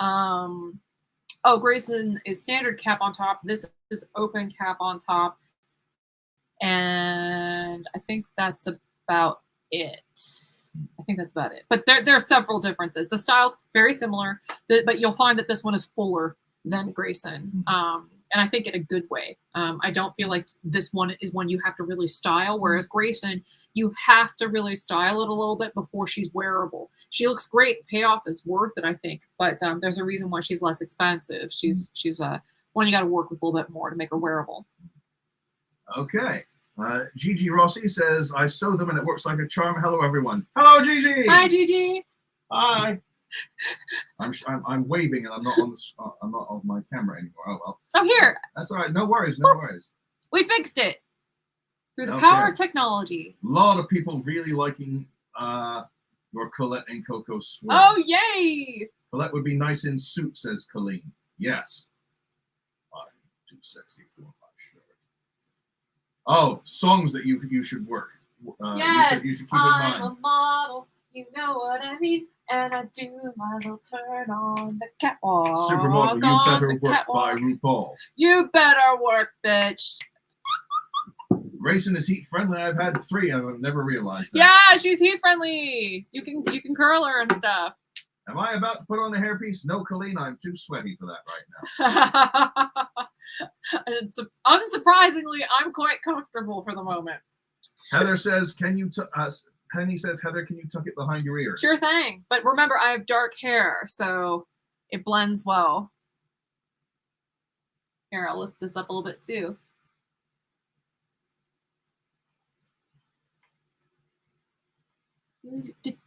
Grayson is standard cap on top. This is open cap on top. And I think that's about it. But there are several differences. The style's very similar, but you'll find that this one is fuller than Grayson. And I think in a good way. I don't feel like this one is one you have to really style, whereas Grayson, you have to really style it a little bit before she's wearable. She looks great. Payoff is worth it, I think. But there's a reason why she's less expensive. She's one you got to work with a little bit more to make her wearable. Okay. Gigi Rossi says, I sew them and it works like a charm. Hello, everyone. Hello, Gigi. Hi, Gigi. Hi. I'm waving and I'm not on my camera anymore. Oh well. Oh, here. That's all right. No worries. No worries. We fixed it. Through the power of technology. A lot of people really liking your Colette and Coco swirl. Oh, yay! Colette would be nice in suit, says Colleen. Yes. I'm too sexy for my shirt. Oh, songs that you should work. Yes, you should keep in mind. I'm a model, you know what I mean, and I do my little turn on the catwalk. Supermodel, you better work by RuPaul. You better work, bitch. Grayson is heat friendly. I've had 3. I've never realized that. Yeah, she's heat friendly. You can curl her and stuff. Am I about to put on a hairpiece? No, Colleen, I'm too sweaty for that right now. Unsurprisingly, I'm quite comfortable for the moment. Heather says, Penny says, Heather, can you tuck it behind your ears? Sure thing. But remember, I have dark hair, so it blends well. Here, I'll lift this up a little bit too. Good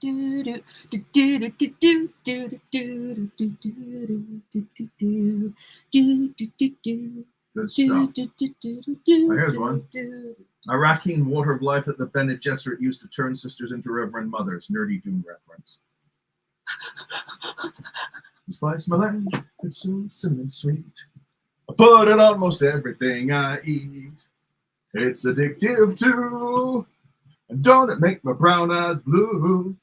stuff. Here's one. Iraqi water of life that the Bene Gesserit used to turn sisters into Reverend Mothers. Nerdy Doom reference. The spice my life, it's so cinnamon sweet. I put it on most everything I eat. It's addictive too. And don't it make my brown eyes blue?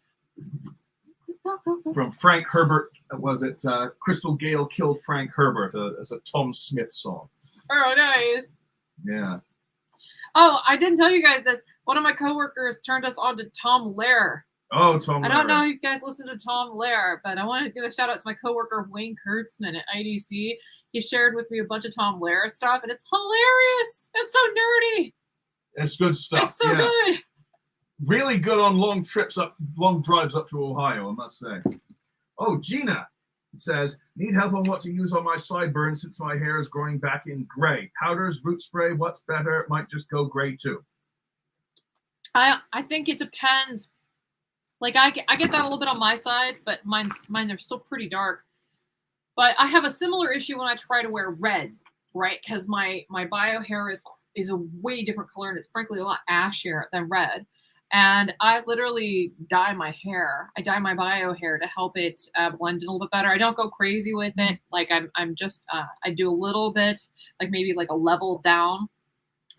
From Frank Herbert, was it Crystal Gale Killed Frank Herbert as a Tom Smith song. Oh, nice. Yeah. Oh, I didn't tell you guys this. One of my coworkers turned us on to Tom Lehrer. Oh, Tom Lehrer. I don't know if you guys listen to Tom Lehrer, but I wanted to give a shout out to my coworker Wayne Kurtzman at IDC. He shared with me a bunch of Tom Lehrer stuff, and it's hilarious. It's so nerdy. It's good stuff. It's so good. Really good on long drives up to Ohio, I must say. Oh, Gina says, need help on what to use on my sideburns since my hair is growing back in gray. Powders, root spray, what's better? It might just go gray too. I think it depends. Like I get that a little bit on my sides, but mine are still pretty dark. But I have a similar issue when I try to wear red, right? Because my bio hair is a way different color, and it's frankly a lot ashier than red. And I literally dye my hair. I dye my bio hair to help it blend in a little bit better. I don't go crazy with it. Like I'm just I do a little bit, like maybe like a level down,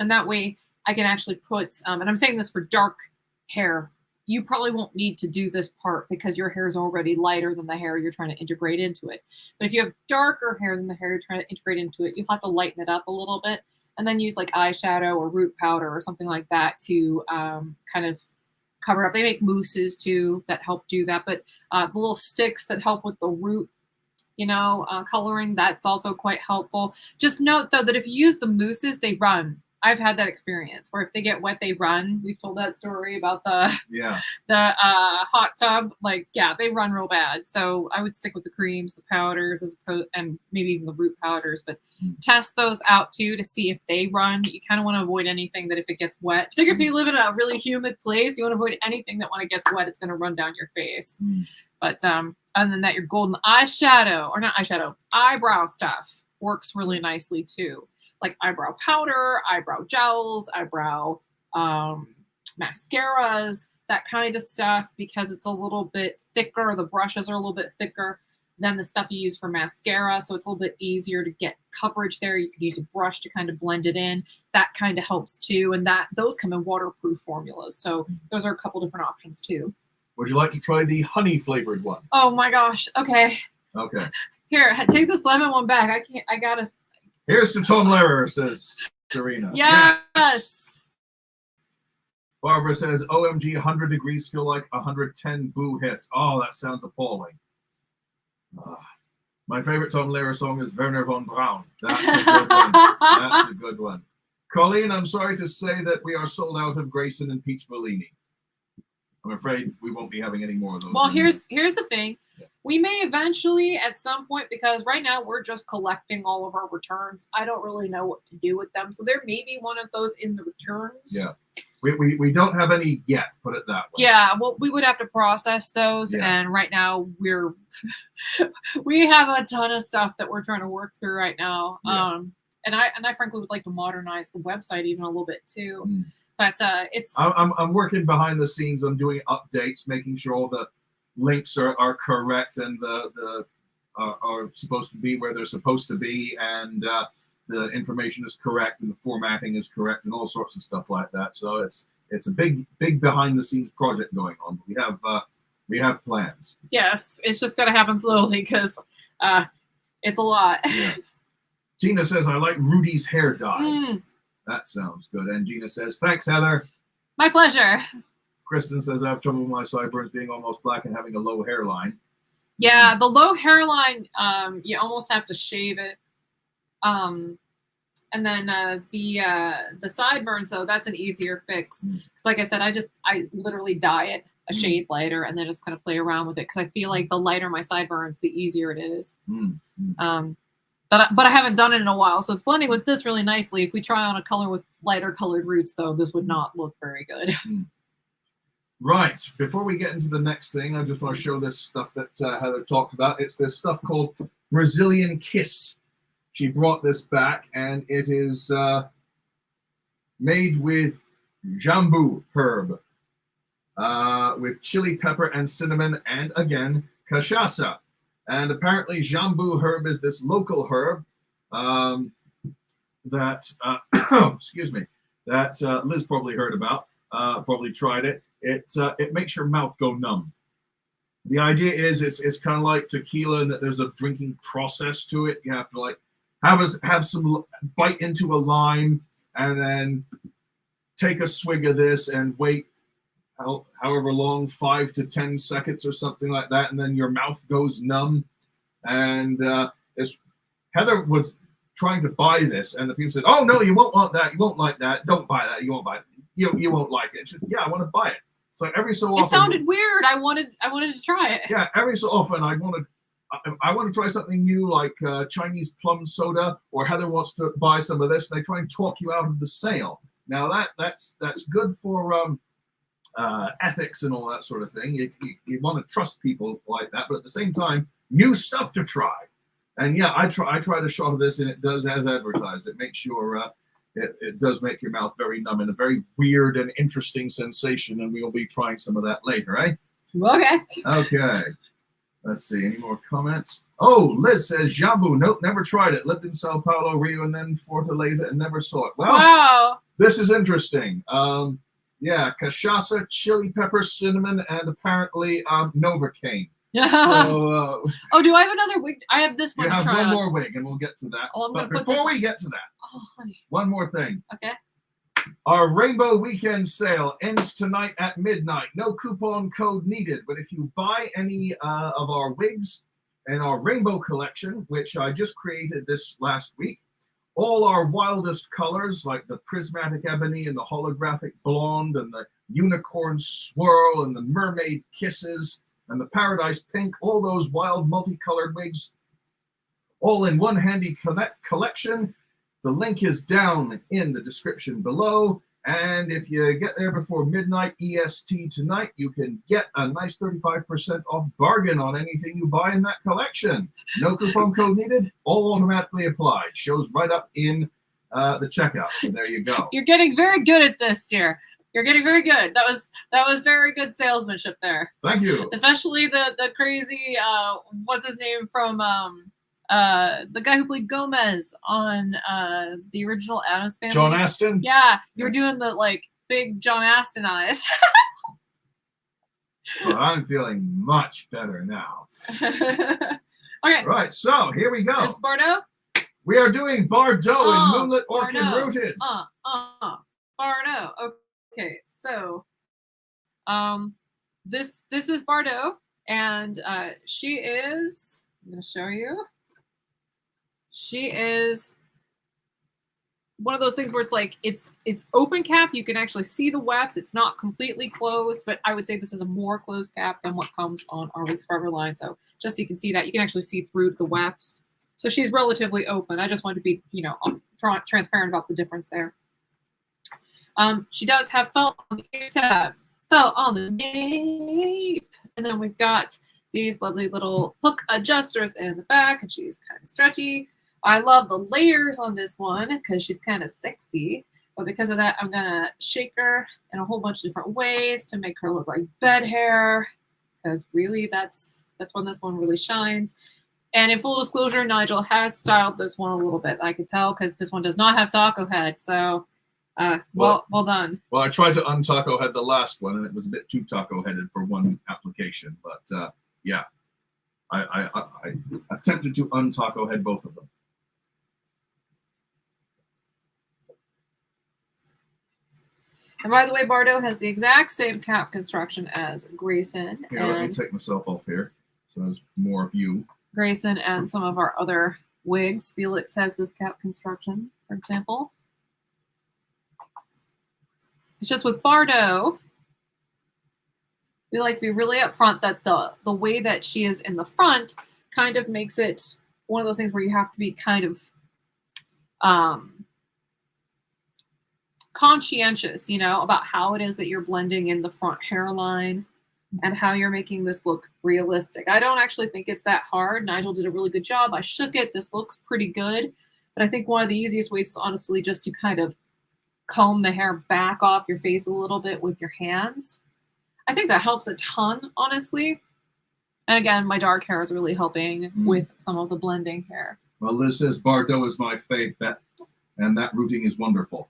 and that way I can actually put. And I'm saying this for dark hair. You probably won't need to do this part because your hair is already lighter than the hair you're trying to integrate into it. But if you have darker hair than the hair you're trying to integrate into it, you'll have to lighten it up a little bit. And then use like eyeshadow or root powder or something like that to kind of cover it up. They make mousses too that help do that. But the little sticks that help with the root, coloring, that's also quite helpful. Just note though that if you use the mousses, they run. I've had that experience where if they get wet, they run. We've told that story about the hot tub. Like, yeah, they run real bad. So I would stick with the creams, the powders, and maybe even the root powders. But test those out too to see if they run. You kind of want to avoid anything that if it gets wet, particularly if you live in a really humid place, you want to avoid anything that when it gets wet, it's going to run down your face. But other than that, your golden eyeshadow, or not eyeshadow, eyebrow stuff works really nicely too. Like eyebrow powder, eyebrow gels, eyebrow mascaras, that kind of stuff, because it's a little bit thicker. The brushes are a little bit thicker than the stuff you use for mascara, so it's a little bit easier to get coverage there. You can use a brush to kind of blend it in. That kind of helps too, and those come in waterproof formulas. So those are a couple different options too. Would you like to try the honey flavored one? Oh my gosh. Okay. Okay. Here, take this lemon one back. I gotta. Here's to Tom Lehrer, says Serena. Yes. Barbara says, OMG, 100 degrees feel like 110 boo hiss. Oh, that sounds appalling. My favorite Tom Lehrer song is Werner von Braun. That's a good one. That's a good one. Colleen, I'm sorry to say that we are sold out of Grayson and Peach Bellini. I'm afraid we won't be having any more of those. Well, here's the thing. We may eventually at some point, because right now we're just collecting all of our returns. I don't really know what to do with them. So there may be one of those in the returns. Yeah. We don't have any yet, put it that way. Yeah, well, we would have to process those. Yeah. And right now we have a ton of stuff that we're trying to work through right now. Yeah. And I frankly would like to modernize the website even a little bit too. But it's I'm working behind the scenes. I'm doing updates, making sure all the links are correct and the are supposed to be where they're supposed to be, and the information is correct and the formatting is correct and all sorts of stuff like that. So it's a big behind the scenes project going on. We have plans. Yes, it's just gonna happen slowly because it's a lot. Yeah. Tina says, I like Rudy's hair dye. That sounds good. And Gina says, thanks, Heather. My pleasure. Kristen says, I have trouble with my sideburns being almost black and having a low hairline. Yeah, the low hairline, you almost have to shave it. And then the sideburns, though, that's an easier fix. Because like I said, I literally dye it a shade lighter and then just kind of play around with it because I feel like the lighter my sideburns, the easier it is. But I haven't done it in a while, so it's blending with this really nicely. If we try on a color with lighter colored roots, though, this would not look very good. Right. Before we get into the next thing, I just want to show this stuff that Heather talked about. It's this stuff called Brazilian Kiss. She brought this back, and it is made with jambu herb, with chili pepper and cinnamon, and again, cachaça. And apparently jambu herb is this local herb that, excuse me, that Liz probably heard about, probably tried it. It makes your mouth go numb. The idea is it's kind of like tequila in that there's a drinking process to it. You have to like have some bite into a lime and then take a swig of this and wait however long, 5 to 10 seconds or something like that, and then your mouth goes numb. And Heather was trying to buy this, and the people said, "Oh no, you won't want that. You won't like that. Don't buy that. You won't buy it. You won't like it." She said, "Yeah, I want to buy it." So every so often, it sounded weird. I wanted to try it. Yeah, every so often I want to try something new, like Chinese plum soda, or Heather wants to buy some of this. And they try and talk you out of the sale. Now that's good for ethics and all that sort of thing. You want to trust people like that, but at the same time, new stuff to try. And yeah, I tried a shot of this, and it does as advertised. It makes your it does make your mouth very numb and a very weird and interesting sensation. And we'll be trying some of that later, eh? Okay. Okay. Let's see. Any more comments? Oh, Liz says jambu. Nope, never tried it. Lived in Sao Paulo, Rio, and then Fortaleza, and never saw it. Well, wow. This is interesting. Yeah, cachaça, chili pepper, cinnamon, and apparently Novocaine. So, oh, do I have another wig? I have this one. You to have try one on. more wig, and we'll get to that. Oh, but before we get to that, honey. One more thing. Okay. Our Rainbow Weekend sale ends tonight at midnight. No coupon code needed, but if you buy any of our wigs in our Rainbow collection, which I just created this last week, all our wildest colors, like the prismatic ebony and the holographic blonde and the unicorn swirl and the mermaid kisses and the paradise pink, all those wild multicolored wigs, all in one handy collection. The link is down in the description below. And if you get there before midnight EST tonight, you can get a nice 35% off bargain on anything you buy in that collection. No coupon code needed, all automatically applied. Shows right up in the checkout. So there you go. You're getting very good at this, dear. You're getting very good. That was very good salesmanship there. Thank you. Especially the crazy what's his name from the guy who played Gomez on the original Addams Family. John Aston? Yeah, you're doing the like big John Aston eyes. Well, I'm feeling much better now. Okay. Right, so here we go. It's Bardot? We are doing Bardot in Moonlit Orchid Rooted. Bardot. Okay, so this is Bardot, and she is, I'm gonna show you. She is one of those things where it's like it's open cap. You can actually see the wefts. It's not completely closed, but I would say this is a more closed cap than what comes on our Wigs Forever line. So just so you can see that, you can actually see through the wefts. So she's relatively open. I just wanted to be, transparent about the difference there. She does have felt on the ear tabs, felt on the nape, and then we've got these lovely little hook adjusters in the back, and she's kind of stretchy. I love the layers on this one because she's kind of sexy. But because of that, I'm gonna shake her in a whole bunch of different ways to make her look like bed hair. Because really, that's when this one really shines. And in full disclosure, Nigel has styled this one a little bit. I could tell because this one does not have taco head. So, well done. Well, I tried to untaco head the last one, and it was a bit too taco headed for one application. But yeah, I attempted to untaco head both of them. And by the way, Bardo has the exact same cap construction as Grayson. Here, let me take myself off here, so there's more of you. Grayson and some of our other wigs. Felix has this cap construction, for example. It's just with Bardo, we like to be really upfront that the way that she is in the front kind of makes it one of those things where you have to be kind of conscientious, you know, about how it is that you're blending in the front hairline and how you're making this look realistic. I don't actually think it's that hard. Nigel did a really good job. I shook it. This looks pretty good. But I think one of the easiest ways is honestly just to kind of comb the hair back off your face a little bit with your hands. I think that helps a ton, honestly. And again, my dark hair is really helping with some of the blending here. Well, Liz says Bardo is my fave, and that rooting is wonderful.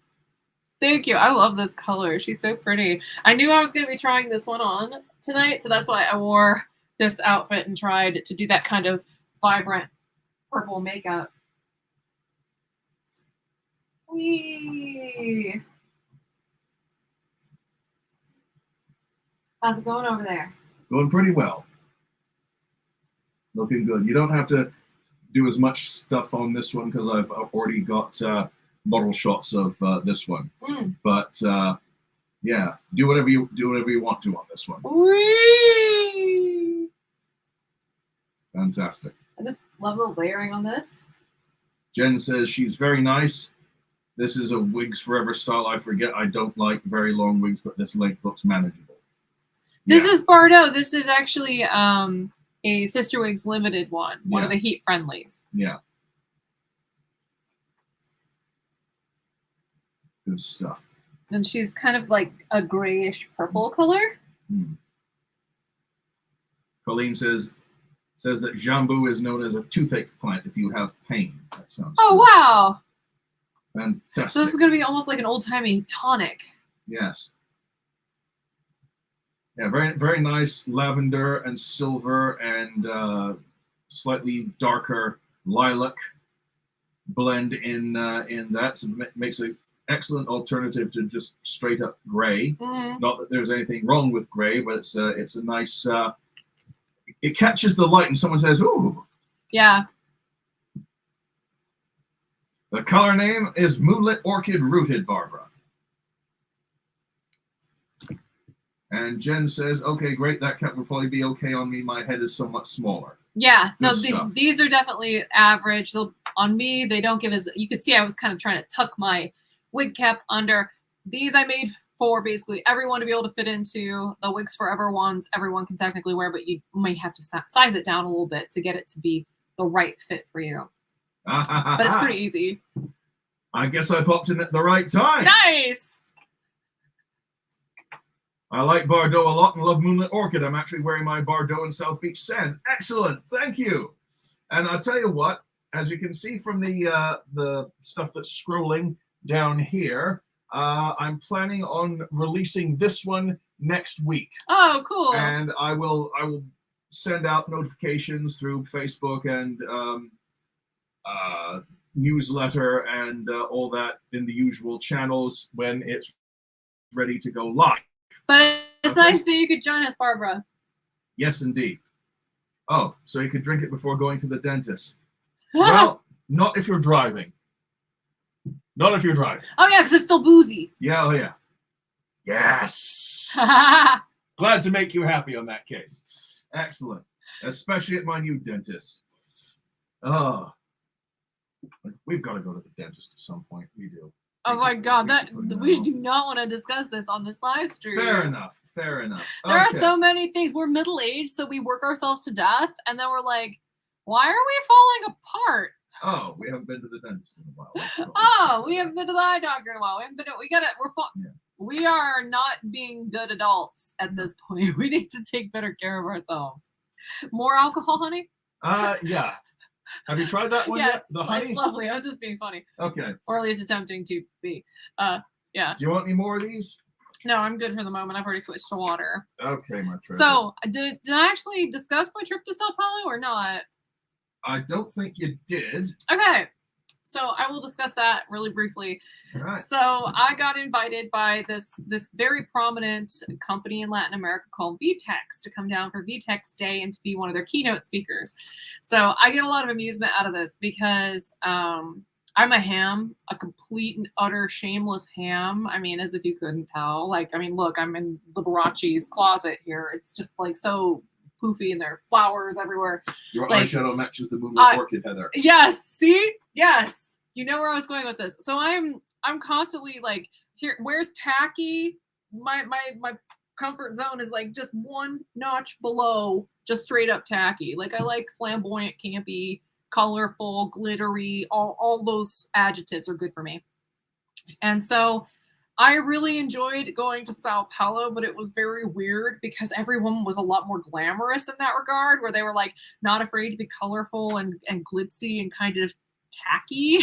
Thank you. I love this color. She's so pretty. I knew I was going to be trying this one on tonight, so that's why I wore this outfit and tried to do that kind of vibrant purple makeup. Whee! How's it going over there? Going pretty well. Looking good. You don't have to do as much stuff on this one because I've already got model shots of this one. But yeah, do whatever you want to on this one. Whee! Fantastic. I just love the layering on this. Jen says she's very nice. This is a Wigs Forever style. I forget. I don't like very long wigs, but this length looks manageable. This is Bardo. This is actually a Sister Wigs Limited one of the heat friendlies. Yeah. Good stuff. And she's kind of like a grayish purple color. Colleen says that jambu is known as a toothache plant if you have pain. That sounds Oh, good. wow. Fantastic. So this is going to be almost like an old-timey tonic. Yes. Yeah, very, very nice lavender and silver and slightly darker lilac blend in that. So it makes an excellent alternative to just straight up gray. Not that there's anything wrong with gray, but it's a nice. It catches the light, and someone says, "Ooh." Yeah. The color name is Moonlit Orchid Rooted, Barbara. And Jen says, okay, great. That cap will probably be okay on me. My head is somewhat smaller. Yeah. No, Good these are definitely average. On me, they don't give as... You could see I was kind of trying to tuck my wig cap under. These I made for basically everyone to be able to fit into. The Wigs Forever ones, everyone can technically wear, but you may have to size it down a little bit to get it to be the right fit for you. But it's pretty easy. I guess I popped in at the right time. Nice! I like Bardo a lot and love Moonlit Orchid. I'm actually wearing my Bardo and South Beach Sands. Excellent, thank you. And I'll tell you what, as you can see from the stuff that's scrolling down here, I'm planning on releasing this one next week. Oh, cool. And I will send out notifications through Facebook and newsletter and all that in the usual channels when it's ready to go live. But it's nice that you could join us, Barbara. Yes, indeed. Oh, so you could drink it before going to the dentist. Well, not if you're driving. Not if you're driving. Oh, yeah, because it's still boozy. Yeah, oh yeah. Yes! Glad to make you happy on that case. Excellent. Especially at my new dentist. Oh. We've got to go to the dentist at some point. We do. Oh my God, we do not want to discuss this on this live stream. Fair enough. Fair enough. There are so many things. We're middle-aged, so we work ourselves to death, and then we're like, why are we falling apart? Oh, we haven't been to the dentist in a while. Oh, we haven't been to the eye doctor in a while. We haven't been. We're fine. Yeah. We are not being good adults at this point. We need to take better care of ourselves. More alcohol, honey? Yeah. Have you tried that one Yeah, yet? The honey? it's lovely. I was just being funny. Okay. Or at least attempting to be. Yeah. Do you want any more of these? No, I'm good for the moment. I've already switched to water. Okay, my treasure. So, did I actually discuss my trip to Sao Paulo or not? I don't think you did. Okay. So I will discuss that really briefly. All right. So I got invited by this very prominent company in Latin America called VTEX to come down for VTEX Day and to be one of their keynote speakers. So I get a lot of amusement out of this because I'm a ham, a complete and utter shameless ham. I mean, as if you couldn't tell. Like, I mean, look, I'm in Liberace's closet here. It's just like so poofy and there are flowers everywhere. Your like, eyeshadow matches the moonlit orchid, Heather. Yes, see? Yes. You know where I was going with this. So I'm constantly like, here, where's tacky? My comfort zone is like just one notch below just straight up tacky. Like I like flamboyant, campy, colorful, glittery, all those adjectives are good for me. And so I really enjoyed going to Sao Paulo, but it was very weird because everyone was a lot more glamorous in that regard, where they were like not afraid to be colorful and glitzy and kind of tacky.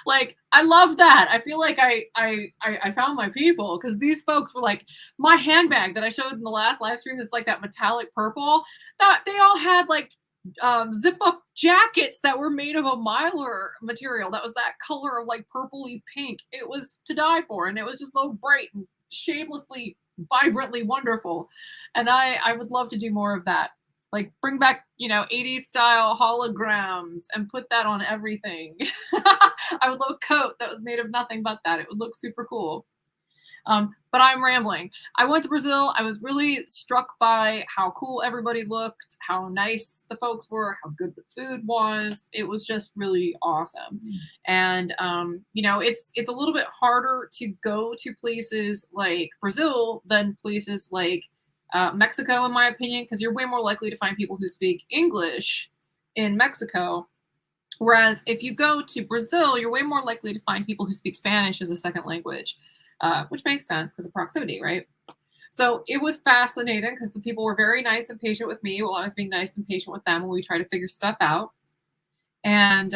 Like I love that. I feel like I found my people because these folks were like my handbag that I showed in the last live stream. That's like that metallic purple. That they all had like zip up jackets that were made of a mylar material that was that color of like purpley pink. It was to die for, and it was just so bright and shamelessly vibrantly wonderful. And I would love to do more of that, like bring back 80s style holograms and put that on everything. I would love a coat that was made of nothing but that. It would look super cool. But I'm rambling. I went to Brazil. I was really struck by how cool everybody looked, how nice the folks were, how good the food was. It was just really awesome. And it's a little bit harder to go to places like Brazil than places like Mexico, in my opinion, because you're way more likely to find people who speak English in Mexico. Whereas if you go to Brazil, you're way more likely to find people who speak Spanish as a second language. Which makes sense because of proximity, right? So it was fascinating because the people were very nice and patient with me while I was being nice and patient with them when we tried to figure stuff out. And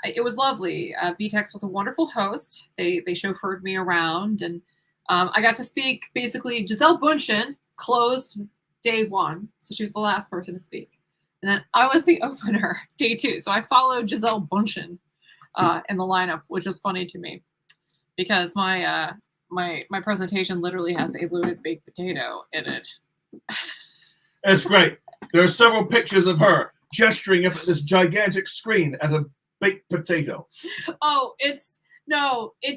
it was lovely. VTEX was a wonderful host. They chauffeured me around, and I got to speak basically. Giselle Bundchen closed day one, so she was the last person to speak. And then I was the opener, day two. So I followed Giselle Bundchen in the lineup, which was funny to me because my presentation literally has a loaded baked potato in it. It's great. There are several pictures of her gesturing up at this gigantic screen at a baked potato. Oh, it's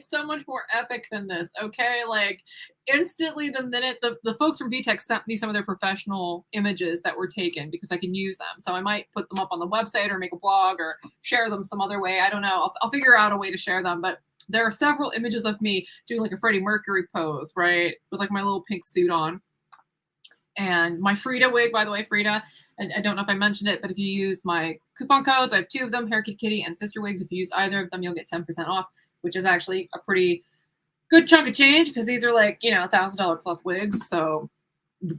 so much more epic than this, okay? Like, instantly the minute the folks from VTEX sent me some of their professional images that were taken because I can use them. So I might put them up on the website or make a blog or share them some other way. I don't know. I'll figure out a way to share them, but there are several images of me doing like a Freddie Mercury pose, right? With like my little pink suit on. And my Frida wig, by the way, Frida, and I don't know if I mentioned it, but if you use my coupon codes, I have 2 of them, Hair Kid Kitty and Sister Wigs. If you use either of them, you'll get 10% off, which is actually a pretty good chunk of change because these are like, $1,000 plus wigs. So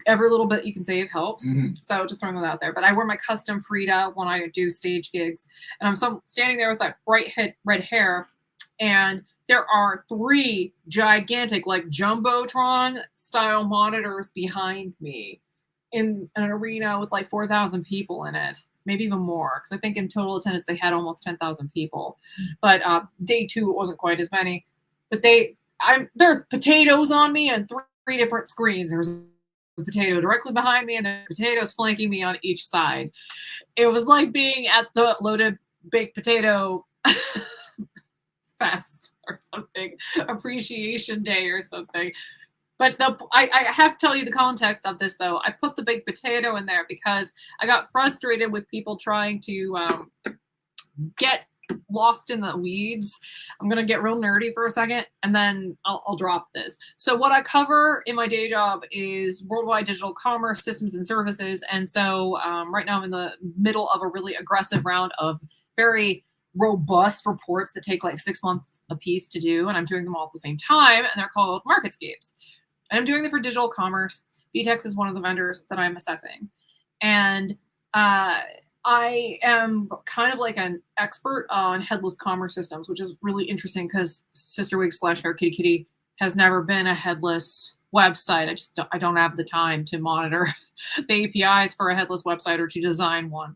every little bit you can save helps. Mm-hmm. So just throwing that out there. But I wear my custom Frida when I do stage gigs. And I'm standing there with that bright red hair. And there are 3 gigantic, like Jumbotron style monitors behind me in an arena with like 4,000 people in it, maybe even more. Because I think in total attendance, they had almost 10,000 people. But day 2, it wasn't quite as many. But there are potatoes on me and 3 different screens. There's a potato directly behind me and the potatoes flanking me on each side. It was like being at the loaded baked potato fest or something, appreciation day or something. But I have to tell you the context of this, though. I put the baked potato in there because I got frustrated with people trying to get lost in the weeds. I'm going to get real nerdy for a second, and then I'll drop this. So what I cover in my day job is worldwide digital commerce, systems, and services. And so right now I'm in the middle of a really aggressive round of very robust reports that take like 6 months a piece to do, and I'm doing them all at the same time, and they're called MarketScapes. And I'm doing them for digital commerce. VTEX is one of the vendors that I'm assessing. And I am kind of like an expert on headless commerce systems, which is really interesting because SisterWig / Hair Kitty Kitty has never been a headless website. I don't have the time to monitor the APIs for a headless website or to design one.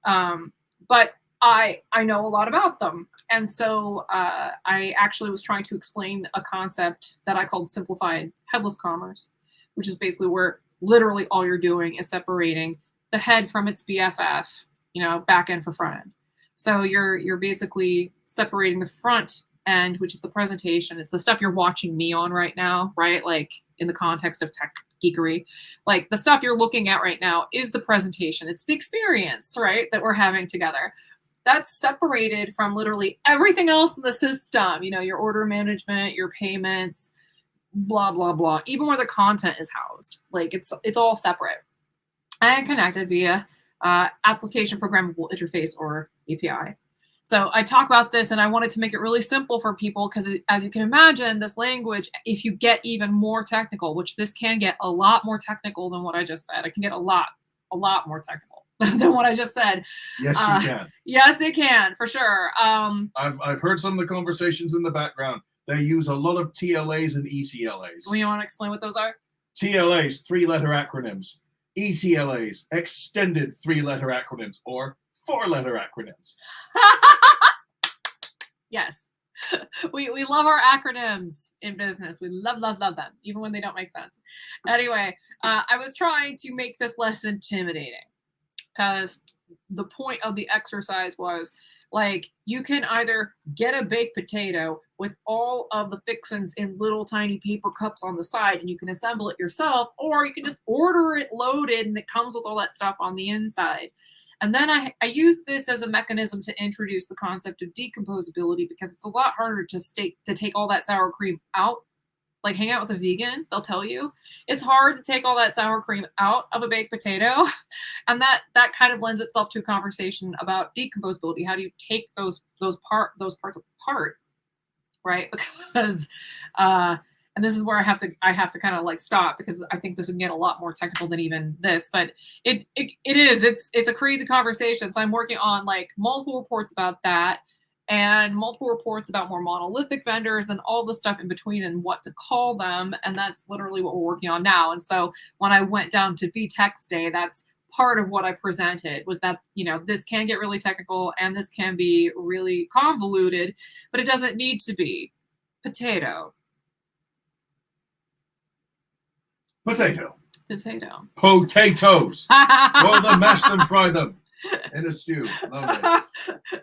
But I know a lot about them. And so I actually was trying to explain a concept that I called simplified headless commerce, which is basically where literally all you're doing is separating the head from its BFF, back end for front end. So you're basically separating the front end, which is the presentation. It's the stuff you're watching me on right now, right? Like in the context of tech geekery, like the stuff you're looking at right now is the presentation. It's the experience, right, that we're having together. That's separated from literally everything else in the system, your order management, your payments, blah, blah, blah, even where the content is housed. Like it's all separate and connected via application programmable interface or API. So I talk about this, and I wanted to make it really simple for people because, as you can imagine, this language, if you get even more technical, which this can get a lot more technical than what I just said. It can get a lot more technical than what I just said. Yes, you can. Yes, it can, for sure. I've heard some of the conversations in the background. They use a lot of TLAs and ETLAs. Well, you want to explain what those are? TLAs, 3-letter acronyms. ETLAs, extended 3-letter acronyms, or 4-letter acronyms. Yes. We love our acronyms in business. We love them, even when they don't make sense. Anyway, I was trying to make this less intimidating because the point of the exercise was, like, you can either get a baked potato with all of the fixins in little tiny paper cups on the side and you can assemble it yourself, or you can just order it loaded and it comes with all that stuff on the inside. And then I used this as a mechanism to introduce the concept of decomposability because it's a lot harder to take all that sour cream out. Like, hang out with a vegan, they'll tell you. It's hard to take all that sour cream out of a baked potato. And that kind of lends itself to a conversation about decomposability. How do you take those parts apart, right? Because and this is where I have to kind of like stop because I think this would get a lot more technical than even this, but it's a crazy conversation. So I'm working on like multiple reports about that and multiple reports about more monolithic vendors and all the stuff in between and what to call them. And that's literally what we're working on now. And so when I went down to VTEX Day, that's part of what I presented was that, this can get really technical and this can be really convoluted, but it doesn't need to be. Potato. Potato. Potatoes. Boil them, mash them, fry them in a stew. Lovely.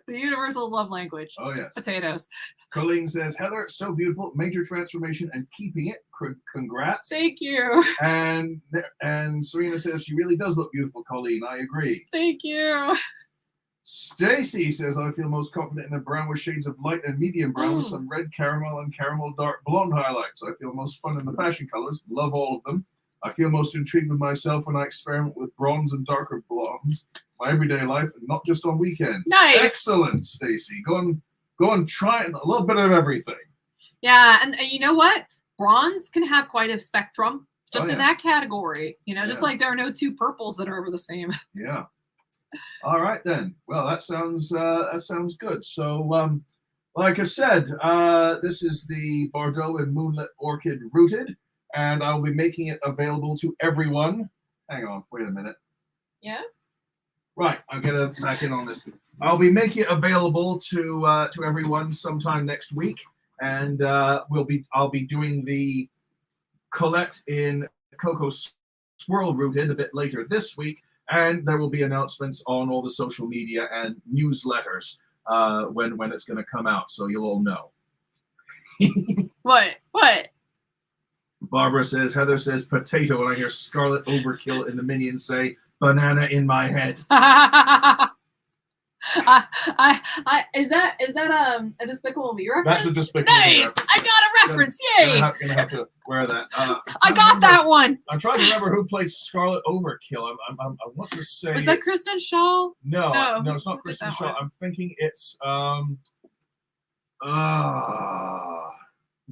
The universal love language. Oh, yes. Potatoes. Colleen says, Heather, so beautiful. Major transformation and keeping it. Congrats. Thank you. And Serena says, she really does look beautiful, Colleen. I agree. Thank you. Stacy says, I feel most confident in a brown with shades of light and medium brown with some red caramel and caramel dark blonde highlights. I feel most fun in the fashion colors. Love all of them. I feel most intrigued with myself when I experiment with bronze and darker blondes. My everyday life, and not just on weekends. Nice. Excellent, Stacy. Go and try a little bit of everything. Yeah, and you know what? Bronze can have quite a spectrum just in that category. Just like there are no two purples that are ever the same. Yeah. All right then. Well, that sounds good. So, like I said, this is the Bordeaux and Moonlit Orchid Rooted, and I'll be making it available to everyone. Hang on, wait a minute. Yeah. Right, I'll get back in on this. I'll be making it available to everyone sometime next week, and I'll be doing the Colette in Cocoa Swirl Rooted a bit later this week. And there will be announcements on all the social media and newsletters when it's going to come out, so you'll all know. What? Barbara says, Heather says potato, and I hear Scarlet Overkill in the Minions say banana in my head. Is that a Despicable Me reference? That's a Despicable Me Nice! reference. I got a reference! Yay! Gonna have to wear that. I got that one. I'm trying to remember who played Scarlet Overkill. I want to say. Was that Kristen Shaw? No, No, it's not who did Kristen that Shaw. one? I'm thinking it's the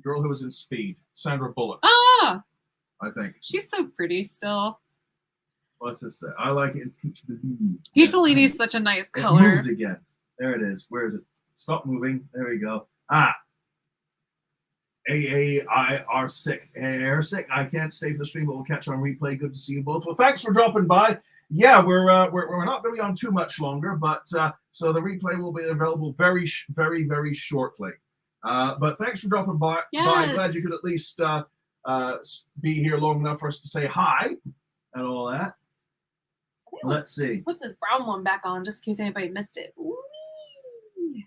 girl who was in Speed, Sandra Bullock. Ah, I think. she's so pretty still. What's this say? I like it. Peach Bellini. Peach Bellini is such a nice It color. moved again. There it is. Where is it? Stop moving. There we go. Ah. AAIR sick. Air sick. I can't stay for the stream, but we'll catch on replay. Good to see you both. Well, thanks for dropping by. Yeah, we're not going to be on too much longer, but so the replay will be available very shortly. But thanks for dropping by. Yes. Glad you could at least be here long enough for us to say hi and all that. Let's see. Put this brown one back on just in case anybody missed it. Whee!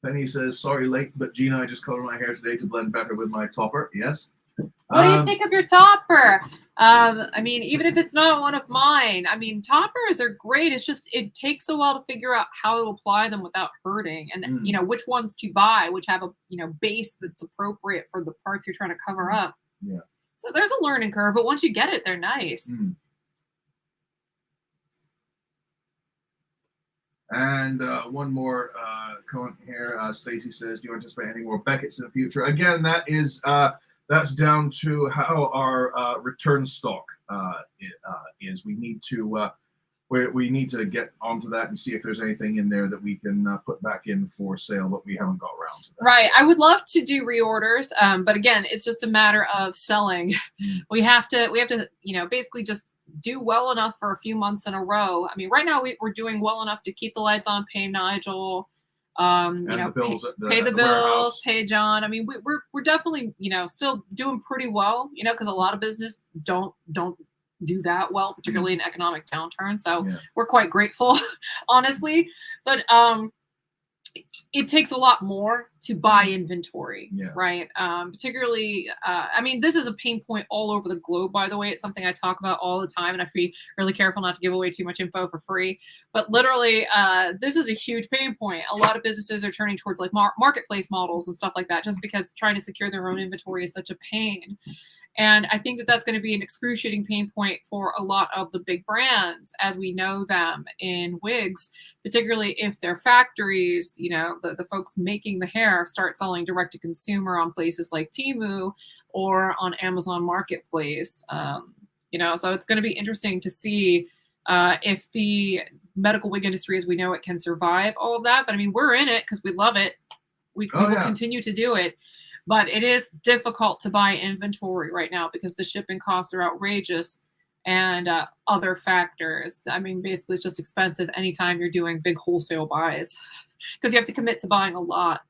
Penny says, sorry late, but Gina, I just colored my hair today to blend better with my topper. Yes. What do you think of your topper? I mean, even if it's not one of mine, I mean, toppers are great. It's just, it takes a while to figure out how to apply them without hurting and, you know, which ones to buy, which have a, you know, base that's appropriate for the parts you're trying to cover up. Yeah. So there's a learning curve, but once you get it, they're nice. And one more comment here. Stacey says, do you anticipate any more Beckett's in the future? Again, that is that's down to how our return stock is. We need to get onto that and see if there's anything in there that we can put back in for sale, but we haven't got around to that. Right. I would love to do reorders, but again, it's just a matter of selling. We have to, you know, basically just do well enough for a few months in a row. I mean, right now we're doing well enough to keep the lights on, pay Nigel, you know, pay the bills, warehouse. pay John. I mean, we're definitely, you know, still doing pretty well, you know, because a lot of business don't do that well, particularly in economic downturn. So we're quite grateful, honestly. But it takes a lot more to buy inventory, right? Particularly, I mean, this is a pain point all over the globe, by the way. It's something I talk about all the time, and I have to be really careful not to give away too much info for free. But literally, this is a huge pain point. A lot of businesses are turning towards like marketplace models and stuff like that, just because trying to secure their own inventory is such a pain. And I think that that's going to be an excruciating pain point for a lot of the big brands as we know them in wigs, particularly if their factories, you know, the folks making the hair start selling direct to consumer on places like Temu or on Amazon Marketplace. You know, so it's going to be interesting to see if the medical wig industry as we know it can survive all of that. But I mean, we're in it because we love it. We will continue to do it. But it is difficult to buy inventory right now because the shipping costs are outrageous and other factors. I mean, basically, it's just expensive anytime you're doing big wholesale buys because you have to commit to buying a lot.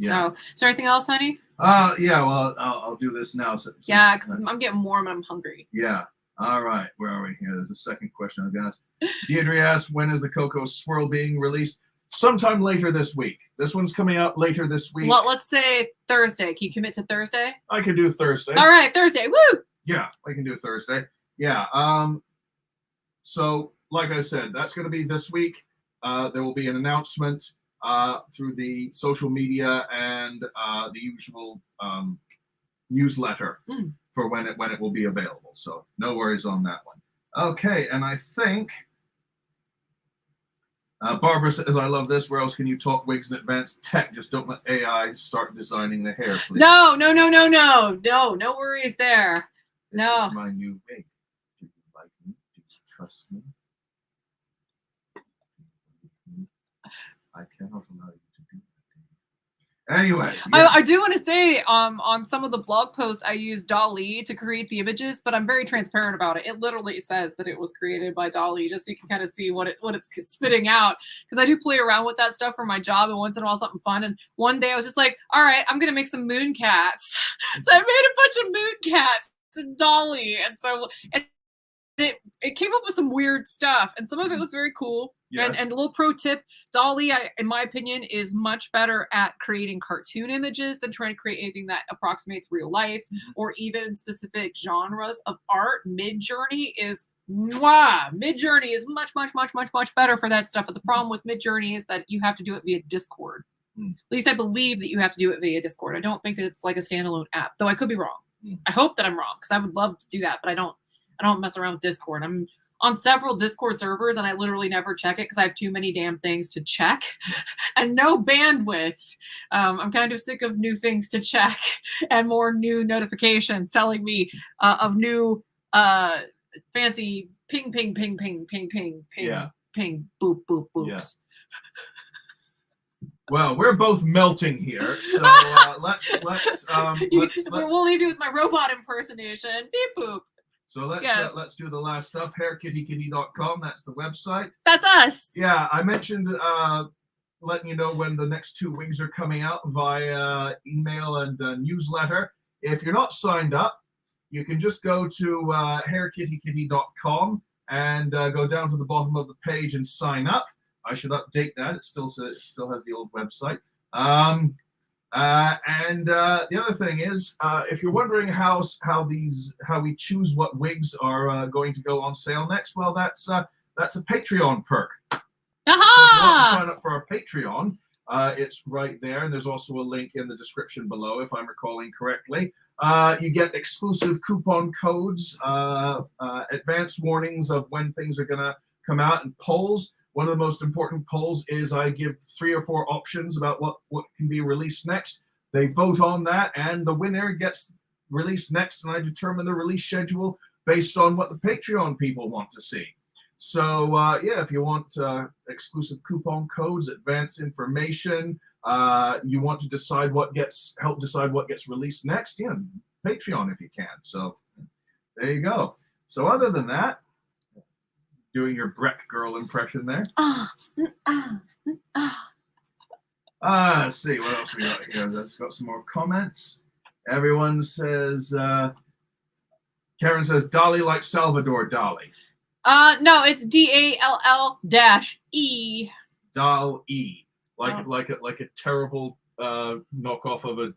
So, is there anything else, honey? Yeah, well, I'll do this now. Yeah, because I'm getting warm and I'm hungry. Yeah. All right. Where are we here? There's a second question I've got. Deirdre asks, when is the Cocoa Swirl being released? Sometime later this week. This one's coming out later this week. Well, let's say Thursday. Can you commit to Thursday? I can do Thursday. All right, Thursday. Woo! Yeah, I can do Thursday. Yeah. So, like I said, that's going to be this week. There will be an announcement through the social media and the usual newsletter for when it will be available. So, no worries on that one. Okay, and I think. Barbara says, I love this. Where else can you talk wigs and advanced tech? Just don't let AI start designing the hair, please. No worries there. This is my new wig. Do you like me? Do you trust me? I cannot allow you to do that. Anyway, I do want to say on some of the blog posts I used DALL-E to create the images, but I'm very transparent about it. It literally says that it was created by DALL-E, just so you can kind of see what it's spitting out. Because I do play around with that stuff for my job, and once in a while something fun. And one day I was just like, all right, I'm gonna make some moon cats. So I made a bunch of moon cats in DALL-E, and so it came up with some weird stuff, and some of it was very cool. Yes. And a little pro tip, DALL-E, in my opinion, is much better at creating cartoon images than trying to create anything that approximates real life or even specific genres of art. Midjourney is Mwah! Midjourney is much better for that stuff. But the problem with Midjourney is that you have to do it via Discord. At least I believe that you have to do it via Discord. I don't think that it's like a standalone app, though I could be wrong. I hope that I'm wrong because I would love to do that, but I don't mess around with Discord. I'm on several Discord servers and I literally never check it because I have too many damn things to check and no bandwidth. I'm kind of sick of new things to check and more new notifications telling me of new fancy ping, boop, boop, boops. Yeah. Well, we're both melting here, so we'll leave you with my robot impersonation. Beep boop. So let's do the last stuff. HairKittyKitty.com. That's the website. That's us. Yeah, I mentioned letting you know when the next 2 wigs are coming out via email and newsletter. If you're not signed up, you can just go to HairKittyKitty.com and go down to the bottom of the page and sign up. I should update that. It still has the old website. And the other thing is, if you're wondering how we choose what wigs are going to go on sale next, well, that's a Patreon perk. So if you want to sign up for our Patreon, it's right there, and there's also a link in the description below, if I'm recalling correctly. You get exclusive coupon codes, advance warnings of when things are going to come out, and polls. One of the most important polls is I give 3 or 4 options about what can be released next. They vote on that, and the winner gets released next, and I determine the release schedule based on what the Patreon people want to see. So, yeah, if you want exclusive coupon codes, advance information, you want to decide help decide what gets released next, yeah, Patreon if you can. So, there you go. So, other than that, doing your Breck girl impression there. Let's see what else we got here. Let's got some more comments. Everyone says, Karen says, Dali like Salvador Dali. No, it's DALL-E. Dal-E, like a terrible knockoff of a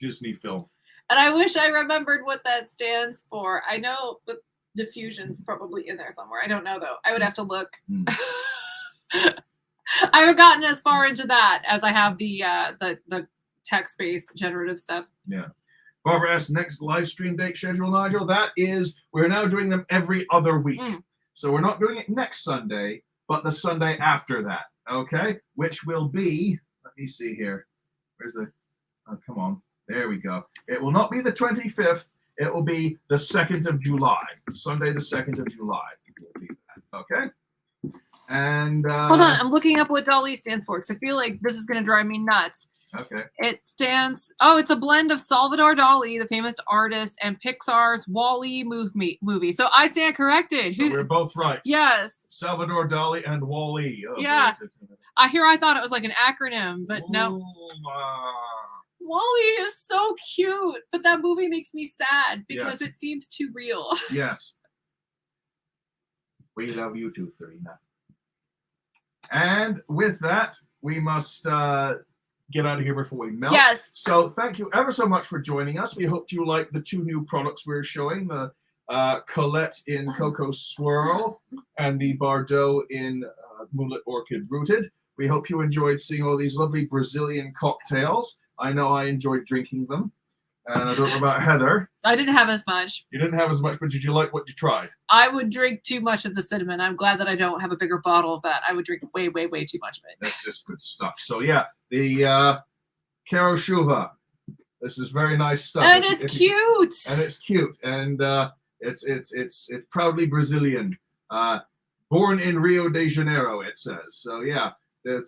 Disney film. And I wish I remembered what that stands for. I know the diffusion's probably in there somewhere. I don't know though. I would have to look. I haven't gotten as far into that as I have the text-based generative stuff. Yeah. Barbara asks, next live stream date schedule, Nigel. That is, we're now doing them every other week. So we're not doing it next Sunday, but the Sunday after that. Okay? Which will be, let me see here. Where's the, oh, come on. There we go. It will not be the 25th. It will be the 2nd of July. Sunday, the 2nd of July. Will be that. Okay? And hold on, I'm looking up what DALL-E stands for because I feel like this is going to drive me nuts. Okay. It stands. Oh, it's a blend of Salvador Dali, the famous artist, and Pixar's Wall-E movie. So I stand corrected. So we're both right. Yes. Salvador Dali and Wall-E. Oh, yeah. I thought it was like an acronym, but no. Wall-E is so cute, but that movie makes me sad because it seems too real. Yes. We love you too, Serena. And with that, we must get out of here before we melt. Yes. So thank you ever so much for joining us. We hope you like the 2 new products we're showing, the Colette in Cocoa Swirl and the Bardot in Moonlit Orchid Rooted. We hope you enjoyed seeing all these lovely Brazilian cocktails. I know I enjoyed drinking them. And I don't know about Heather. I didn't have as much. You didn't have as much, but did you like what you tried? I would drink too much of the cinnamon. I'm glad that I don't have a bigger bottle of that. I would drink way too much of it. That's just good stuff. So yeah, the Caro Chuva. This is very nice stuff. And it's cute. And it's cute. And it's proudly Brazilian. Born in Rio de Janeiro, it says. So yeah.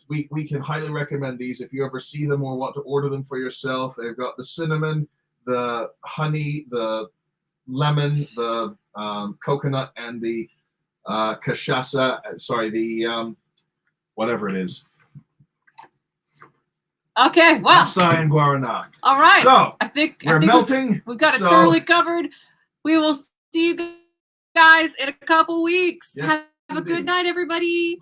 We can highly recommend these if you ever see them or want to order them for yourself. They've got the cinnamon, the honey, the lemon, the coconut, and the cachaça. Sorry, the whatever it is. Okay, well. Açaí and Guaraná. All right. So I think melting. We've got it thoroughly covered. We will see you guys in a couple weeks. Yes, Have a good night, everybody.